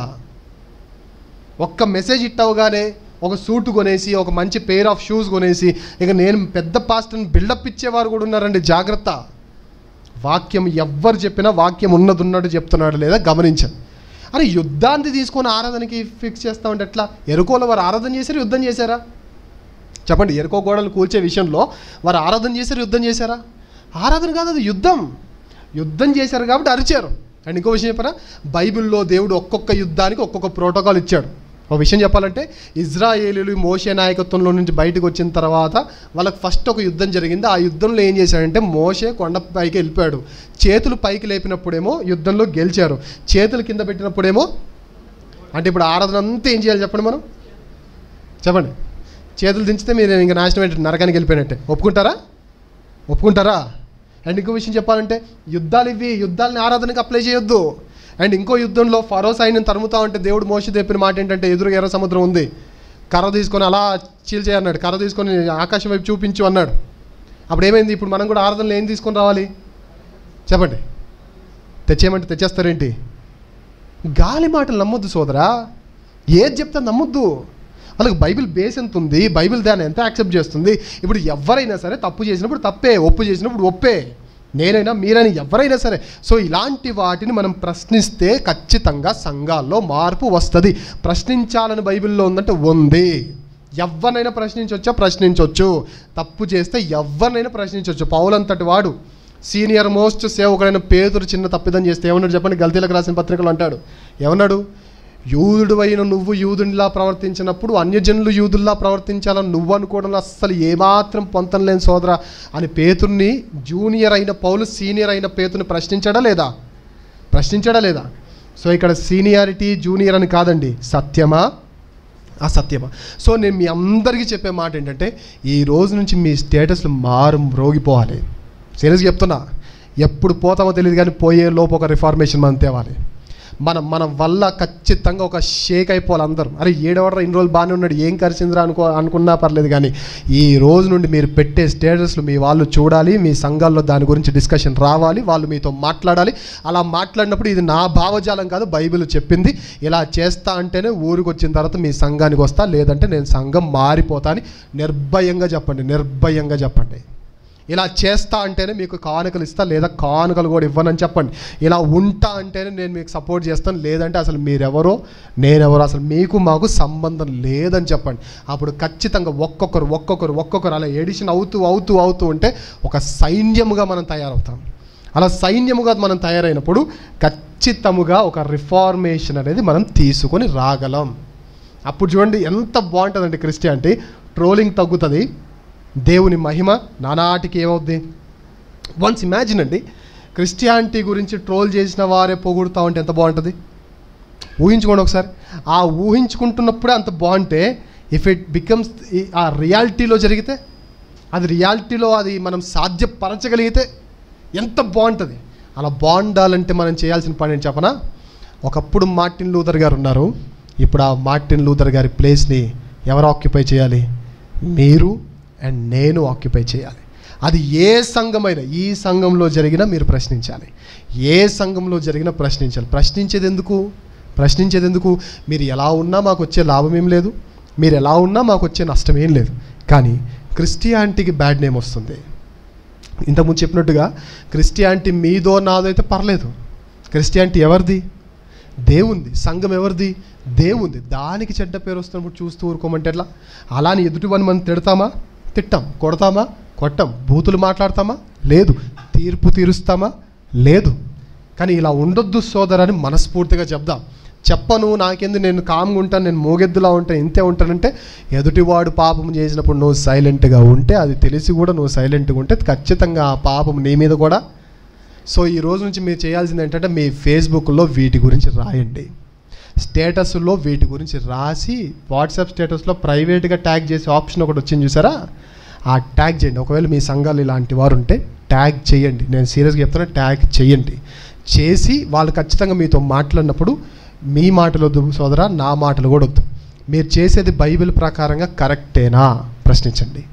ఒక్క మెసేజ్ హిట్ అవ్వగానే ఒక సూట్ కొనేసి, ఒక మంచి పెయిర్ ఆఫ్ షూస్ కొనేసి ఇక నేను పెద్ద పాస్టర్ని బిల్డప్ ఇచ్చేవారు కూడా ఉన్నారండి, జాగ్రత్త. వాక్యం ఎవ్వరు చెప్పినా వాక్యం ఉన్నట్టు చెప్తున్నాడు లేదా గమనించండి. అరే యుద్ధాన్ని తీసుకొని ఆరాధనకి ఫిక్స్ చేస్తా ఉంటే ఎట్లా? ఎరుకోలో వారు ఆరాధన చేశారు, యుద్ధం చేశారా చెప్పండి? ఎరుకో గోడలు కూల్చే విషయంలో వారు ఆరాధన చేశారు, యుద్ధం చేశారా? ఆరాధన కాదు, అది యుద్ధం చేశారు కాబట్టి అరిచారు. అండ్ ఇంకో విషయం చెప్పారా, బైబిల్లో దేవుడు ఒక్కొక్క యుద్ధానికి ఒక్కొక్క ప్రోటోకాల్ ఇచ్చాడు. ఒక విషయం చెప్పాలంటే ఇజ్రాయేలీలు మోషే నాయకత్వంలో నుంచి బయటకు వచ్చిన తర్వాత వాళ్ళకి ఫస్ట్ ఒక యుద్ధం జరిగింది. ఆ యుద్ధంలో ఏం చేశాడంటే మోషే కొండ పైకి వెళ్ళిపోయాడు. చేతులు పైకి లేపినప్పుడేమో యుద్ధంలో గెలిచారు, చేతులు కింద పెట్టినప్పుడేమో అంటే ఇప్పుడు ఆరాధన అంతా ఏం చేయాలి చెప్పండి? మనం చెప్పండి, చేతులు దించితే మీరు ఇంకా నాశనం ఏంటంటే నరకానికి వెళ్ళిపోయినట్టే. ఒప్పుకుంటారా? అండ్ ఇంకో విషయం చెప్పాలంటే యుద్ధాలని ఆరాధనకి అప్లై చేయొద్దు. అండ్ ఇంకో యుద్ధంలో ఫరో సైన్యం తరుముతా ఉంటే దేవుడు మోషే చెప్పిన మాట ఏంటంటే ఎదురుగా ఎర్ర సముద్రం ఉంది, కర్ర తీసుకొని అలా చీల్చేయన్నాడు, కర్ర తీసుకొని ఆకాశం వైపు చూపించు అన్నాడు. అప్పుడు ఏమైంది? ఇప్పుడు మనం కూడా ఆరాధనలో ఏం తీసుకొని రావాలి చెప్పండి? తెచ్చేయమంటే తెచ్చేస్తారేంటి? గాలి మాటలు నమ్మొద్దు సోదరా, ఏది చెప్తే నమ్మొద్దు. వాళ్ళకి బైబిల్ బేస్ ఎంత ఉంది, బైబిల్ దాన్ని ఎంత యాక్సెప్ట్ చేస్తుంది. ఇప్పుడు ఎవరైనా సరే తప్పు చేసినప్పుడు తప్పే, ఒప్పు చేసినప్పుడు ఒప్పే, నేనైనా మీరైనా ఎవరైనా సరే. సో ఇలాంటి వాటిని మనం ప్రశ్నిస్తే ఖచ్చితంగా సంఘాల్లో మార్పు వస్తుంది. ప్రశ్నించాలని బైబిల్లో ఉందంటే ఉంది. ఎవరినైనా ప్రశ్నించవచ్చు. తప్పు చేస్తే ఎవరినైనా ప్రశ్నించవచ్చు. పౌలంతటి వాడు సీనియర్ మోస్ట్ సేవకుడైన పేతురు చిన్న తప్పిదం చేస్తే ఏమన్నాడు చెప్పండి? గల్తీలకు రాసిన పత్రికలు అంటాడు, ఏమన్నాడు? యూదుడు అయిన నువ్వు యూదునిలా ప్రవర్తించినప్పుడు అన్యజనులు యూదుల్లా ప్రవర్తించాలని నువ్వు అనుకోవడంలో అస్సలు ఏమాత్రం పొంతం లేని సోదరా అని పేతుర్ని, జూనియర్ అయిన పౌలు సీనియర్ అయిన పేతుర్ని ప్రశ్నించాడా లేదా? సో ఇక్కడ సీనియారిటీ జూనియర్ అని కాదండి, సత్యమా అసత్యమా. సో నేను మీ అందరికీ చెప్పే మాట ఏంటంటే, ఈ రోజు నుంచి మీ స్టేటస్లు మ్రోగిపోవాలి. సీరియస్గా చెప్తున్నా. ఎప్పుడు పోతామో తెలియదు కానీ పోయే లోపు ఒక రిఫార్మేషన్ మనం తేవాలి. మన వల్ల ఖచ్చితంగా ఒక షేక్ అయిపోవాలి అందరూ. అరే ఏడవడరా ఇన్ని రోజులు బాగానే ఉన్నాడు, ఏం కలిసిందిరా అనుకున్నా పర్లేదు, కానీ ఈ రోజు నుండి మీరు పెట్టే స్టేటస్లు మీ వాళ్ళు చూడాలి. మీ సంఘాల్లో దాని గురించి డిస్కషన్ రావాలి, వాళ్ళు మీతో మాట్లాడాలి. అలా మాట్లాడినప్పుడు ఇది నా భావజాలం కాదు, బైబిల్ చెప్పింది, ఇలా చేస్తా అంటేనే ఊరికి వచ్చిన తర్వాత మీ సంఘానికి వస్తా, లేదంటే నేను సంఘం మారిపోతా అని నిర్భయంగా చెప్పండి. ఇలా చేస్తా అంటేనే మీకు కానుకలు ఇస్తా, లేదా కానుకలు కూడా ఇవ్వనని చెప్పండి. ఇలా ఉంటా అంటేనే నేను మీకు సపోర్ట్ చేస్తాను, లేదంటే అసలు మీరెవరో నేనెవరో అసలు మీకు మాకు సంబంధం లేదని చెప్పండి. అప్పుడు ఖచ్చితంగా ఒక్కొక్కరు అలా ఎడిషన్ అవుతూ ఉంటే ఒక సైన్యముగా మనం తయారవుతాం. అలా సైన్యముగా మనం తయారైనప్పుడు ఖచ్చితంగా ఒక రిఫార్మేషన్ అనేది మనం తీసుకొని రాగలం. అప్పుడు చూడండి ఎంత బాగుంటుందండి క్రిస్టియానిటీ. ట్రోలింగ్ తగ్గుతుంది, దేవుని మహిమ నానాటికి ఏమవుద్ది. వన్స్ ఇమాజిన్ అండి, క్రిస్టియానిటీ గురించి ట్రోల్ చేసిన వారే పొగుడుతూ ఉంటే ఎంత బాగుంటుంది. ఊహించుకోండి ఒకసారి. ఆ ఊహించుకుంటున్నప్పుడే అంత బాగుంటే ఇఫ్ ఇట్ బికమ్స్ ఆ రియాలిటీలో జరిగితే, అది మనం సాధ్యపరచగలిగితే ఎంత బాగుంటుంది. అలా బాగుండాలంటే మనం చేయాల్సిన పని ఏంటి చెప్పనా? ఒకప్పుడు మార్టిన్ లూథర్ గారు ఉన్నారు, ఇప్పుడు ఆ మార్టిన్ లూథర్ గారి ప్లేస్ని ఎవరు ఆక్యుపై చేయాలి? మీరు అండ్ నేను ఆక్యుపై చేయాలి. అది ఏ సంఘమైనా, ఈ సంఘంలో జరిగినా మీరు ప్రశ్నించాలి, ఏ సంఘంలో జరిగినా ప్రశ్నించాలి. ప్రశ్నించేది ఎందుకు? మీరు ఎలా ఉన్నా మాకు వచ్చే లాభం ఏం లేదు, మీరు ఎలా ఉన్నా మాకు వచ్చే నష్టం ఏం లేదు. కానీ క్రిస్టియానిటీకి బ్యాడ్ నేమ్ వస్తుంది. ఇంతకుముందు చెప్పినట్టుగా క్రిస్టియానిటీ మీదో నాదో అయితే పర్లేదు. క్రిస్టియానిటీ ఎవరిది? దేవుంది. సంఘం ఎవరిది? దేవుంది. దానికి చెడ్డ పేరు వస్తున్నప్పుడు చూస్తూ ఊరుకోమంటే ఎట్లా? అలాని ఎదుటి మనం తిట్టాం, కొడతామా? కొట్టం. బూతులు మాట్లాడతామా? లేదు. తీర్పు తీరుస్తామా? లేదు. కానీ ఇలా ఉండొద్దు సోదరని మనస్ఫూర్తిగా చెప్దాం. చెప్పను, నాకెందుకు, నేను కామ్గా ఉంటాను, నేను మోగెద్దులా ఉంటాను, ఇంతే ఉంటానంటే ఎదుటివాడు పాపం చేసినప్పుడు నువ్వు సైలెంట్గా ఉంటే, అది తెలిసి కూడా నువ్వు సైలెంట్గా ఉంటే ఖచ్చితంగా ఆ పాపం నీ మీద కూడా. సో ఈ రోజు నుంచి మీరు చేయాల్సింది ఏంటంటే, మీ ఫేస్బుక్లో వీటి గురించి రాయండి, స్టేటస్లో వీటి గురించి రాసి వాట్సాప్ స్టేటస్లో ప్రైవేట్గా ట్యాగ్ చేసే ఆప్షన్ ఒకటి వచ్చింది చూసారా, ఆ ట్యాగ్ చేయండి. ఒకవేళ మీ సంఘాలు ఇలాంటి వారు ఉంటే ట్యాగ్ చేయండి. నేను సీరియస్గా చెప్తున్నా, ట్యాగ్ చేయండి. చేసి వాళ్ళు ఖచ్చితంగా మీతో మాట్లాడినప్పుడు మీ మాటలు వద్దు సోదరా, నా మాటలు కూడా వద్దు, మీరు చేసేది బైబిల్ ప్రకారంగా కరెక్టేనా ప్రశ్నించండి.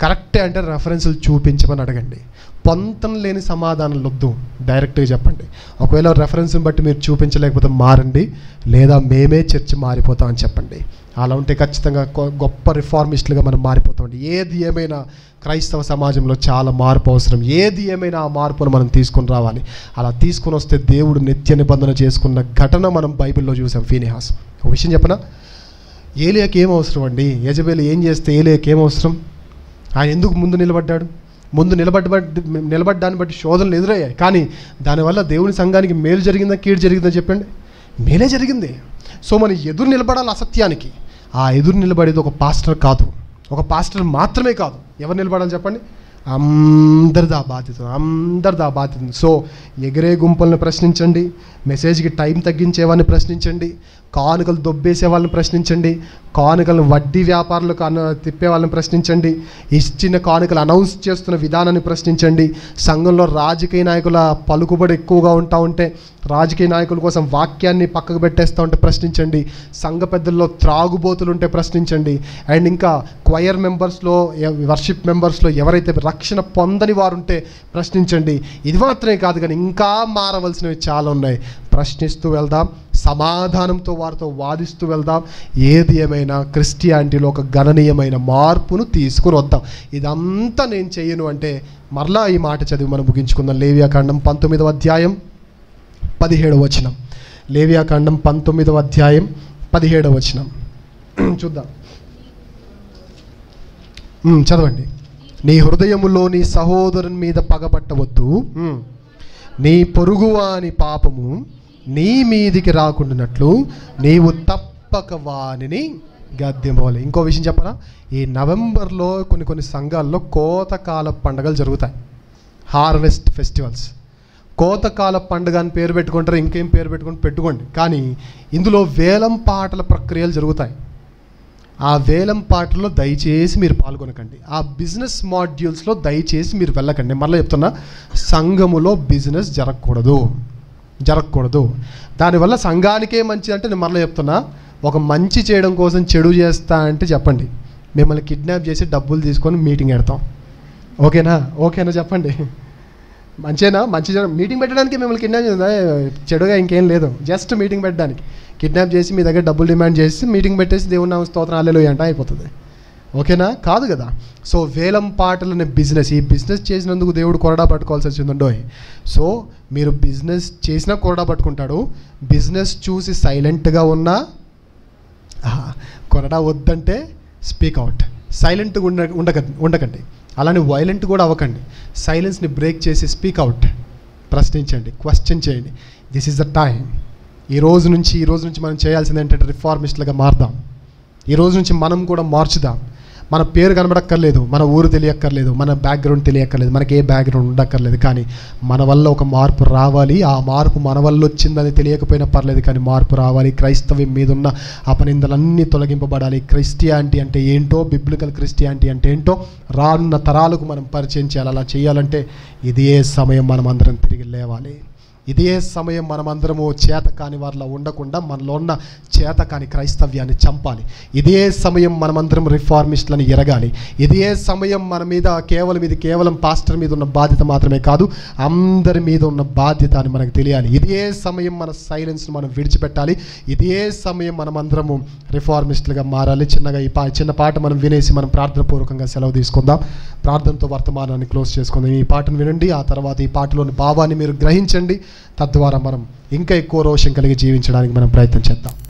కరెక్టే అంటే రెఫరెన్సులు చూపించమని అడగండి. పొంతం లేని సమాధానాలు వద్దు, డైరెక్ట్గా చెప్పండి. ఒకవేళ రెఫరెన్స్ని బట్టి మీరు చూపించలేకపోతే మారండి, లేదా మేమే చర్చ్ మారిపోతామని చెప్పండి. అలా ఉంటే ఖచ్చితంగా గొప్ప రిఫార్మిస్టులుగా మనం మారిపోతామండి. ఏది ఏమైనా క్రైస్తవ సమాజంలో చాలా మార్పు అవసరం. ఏది ఏమైనా ఆ మార్పును మనం తీసుకొని రావాలి. అలా తీసుకొని వస్తే దేవుడు నిత్య నిబంధన చేసుకున్న ఘటన మనం బైబిల్లో చూసాం. ఫీనిహాస్. ఒక విషయం చెప్పనా, ఏలియాకి ఏం అవసరం అండి? యెజబెల్ ఏం చేస్తే ఏలియాకి ఏం అవసరం? ఆయన ఎందుకు ముందు నిలబడ్డాడు? ముందు నిలబడ్డాన్ని బట్టి శోధనలు ఎదురయ్యాయి, కానీ దానివల్ల దేవుని సంఘానికి మేలు జరిగిందా కీడు జరిగిందా చెప్పండి? మేలే జరిగింది. సో మనం ఎదురు నిలబడాలి అసత్యానికి. ఆ ఎదురు నిలబడేది ఒక పాస్టర్ కాదు, ఒక పాస్టర్ మాత్రమే కాదు. ఎవరు నిలబడాలి చెప్పండి? అందరిదా బాధ్యత. సో ఎగిరే గుంపులను ప్రశ్నించండి, మెసేజ్కి టైం తగ్గించే వాళ్ళని ప్రశ్నించండి, కానుకలు దొబ్బేసే వాళ్ళని ప్రశ్నించండి, కానుకలను వడ్డీ వ్యాపారులకు తిప్పే వాళ్ళని ప్రశ్నించండి, ఇచ్చిన కానుకలు అనౌన్స్ చేస్తున్న విధానాన్ని ప్రశ్నించండి. సంఘంలో రాజకీయ నాయకుల పలుకుబడి ఎక్కువగా ఉంటే రాజకీయ నాయకుల కోసం వాక్యాన్ని పక్కకు పెట్టేస్తూ ఉంటే ప్రశ్నించండి. సంఘ పెద్దల్లో త్రాగుబోతులు ఉంటే ప్రశ్నించండి. అండ్ ఇంకా క్వయర్ మెంబర్స్లో, వర్షిప్ మెంబర్స్లో ఎవరైతే రక్షణ పొందని వారు ఉంటే ప్రశ్నించండి. ఇది మాత్రమే కాదు, కానీ ఇంకా మారవలసినవి చాలా ఉన్నాయి. ప్రశ్నిస్తూ వెళ్దాం, సమాధానంతో వారితో వాదిస్తూ వెళ్దాం. ఏది ఏమైనా క్రిస్టియానిటీలో ఒక గణనీయమైన మార్పును తీసుకుని వద్దాం. ఇదంతా నేను చేయను అంటే మరలా ఈ మాట చదివి మనం ముగించుకుందాం. లేవియాకాండం 19వ అధ్యాయం 17వ వచనం. లేవియాకాండం 19వ అధ్యాయం 17వ వచనం చూద్దాం. చదవండి. నీ హృదయములో నీ సహోదరుని మీద పగపట్టవద్దు, నీ పొరుగువాని పాపము నీ మీదికి రాకుండానట్లు నీవు తప్పక వానిని గద్దెంపాలి. ఇంకో విషయం చెప్పనా, ఈ నవంబర్లో కొన్ని సంఘాల్లో కోతకాల పండుగలు జరుగుతాయి, హార్వెస్ట్ ఫెస్టివల్స్. కోతకాల పండుగ అని పేరు పెట్టుకుంటారు, ఇంకేం పేరు పెట్టుకోండి, కానీ ఇందులో వేలం పాటల ప్రక్రియలు జరుగుతాయి. ఆ వేలం పాటల్లో దయచేసి మీరు పాల్గొనకండి. ఆ బిజినెస్ మాడ్యూల్స్లో దయచేసి మీరు వెళ్ళకండి. మళ్ళీ చెప్తున్నా, సంఘములో బిజినెస్ జరగకూడదు. దానివల్ల సంఘానికే మంచిది అంటే, నేను మళ్ళీ చెప్తున్నా, ఒక మంచి చేయడం కోసం చెడు చేస్తా అంటే చెప్పండి, మిమ్మల్ని కిడ్నాప్ చేసి డబ్బులు తీసుకొని మీటింగ్ పెడతాం. ఓకేనా చెప్పండి. మంచి మీటింగ్ పెట్టడానికి మిమ్మల్ని కిడ్నాప్ చేద్దా, చెడుగా ఇంకేం లేదు, జస్ట్ మీటింగ్ పెట్టడానికి కిడ్నాప్ చేసి మీ దగ్గర డబ్బులు డిమాండ్ చేసి మీటింగ్ పెట్టేసి దేవుని నామ స్తోత్రం హల్లెలూయా అంటే అయిపోతుంది. ఓకేనా? కాదు కదా. సో వేలం పాటలనే బిజినెస్, ఈ బిజినెస్ చేసినందుకు దేవుడు కొరడా పట్టుకోవాల్సి వచ్చిందండో. సో మీరు బిజినెస్ చేసినా కొరడా పట్టుకుంటాడు. బిజినెస్ చూసి సైలెంట్గా ఉన్నా, కొరడా వద్దంటే స్పీక్ అవుట్. సైలెంట్గా ఉండకండి, అలానే వైలెంట్ కూడా అవ్వకండి. సైలెన్స్ని బ్రేక్ చేసి స్పీక్ అవుట్, ప్రశ్నించండి, క్వశ్చన్ చేయండి. This is the time. ఈ రోజు నుంచి మనం చేయాల్సింది ఏంటంటే రిఫార్మిస్ట్లుగా మారుదాం. ఈ రోజు నుంచి మనం కూడా మార్చుదాం. మన పేరు కనబడక్కర్లేదు, మన ఊరు తెలియక్కర్లేదు, మన బ్యాక్గ్రౌండ్ తెలియక్కర్లేదు, మనకి ఏ బ్యాక్గ్రౌండ్ ఉండక్కర్లేదు, కానీ మన వల్ల ఒక మార్పు రావాలి. ఆ మార్పు మన వల్ల వచ్చిందని తెలియకపోయినా పర్లేదు, కానీ మార్పు రావాలి. క్రైస్తవ్యం మీద ఉన్న అపనిందలన్నీ తొలగింపబడాలి. క్రిస్టియానిటీ అంటే ఏంటో, బిబ్లికల్ క్రిస్టియానిటీ అంటే ఏంటో రానున్న తరాలకు మనం పరిచయం చేయాలి. అలా చేయాలంటే ఇదే సమయం మనం అందరం తిరిగి లేవాలి. ఇదే సమయం మనమందరము చేత కాని వారిలో ఉండకుండా మనలో ఉన్న చేత కాని క్రైస్తవ్యాన్ని చంపాలి. ఇదే సమయం మనమందరం రిఫార్మిస్టులను ఎరగాలి. ఇదే సమయం మన మీద కేవలం పాస్టర్ మీద ఉన్న బాధ్యత మాత్రమే కాదు, అందరి మీద ఉన్న బాధ్యత అని మనకు తెలియాలి. ఇదే సమయం మన సైలెన్స్ను మనం విడిచిపెట్టాలి. ఇదే సమయం మనమందరము రిఫార్మిస్టులుగా మారాలి. చిన్న పాట మనం వినేసి మనం ప్రార్థనపూర్వకంగా సెలవు తీసుకుందాం. ప్రార్థనతో వర్తమానాన్ని క్లోజ్ చేసుకుందాం. ఈ పాటను వినండి, ఆ తర్వాత ఈ పాటలోని భావాన్ని మీరు గ్రహించండి. తద్వారా మనం ఇంకా ఎక్కువ రోషం కలిగి జీవించడానికి మనం ప్రయత్నం చేద్దాం.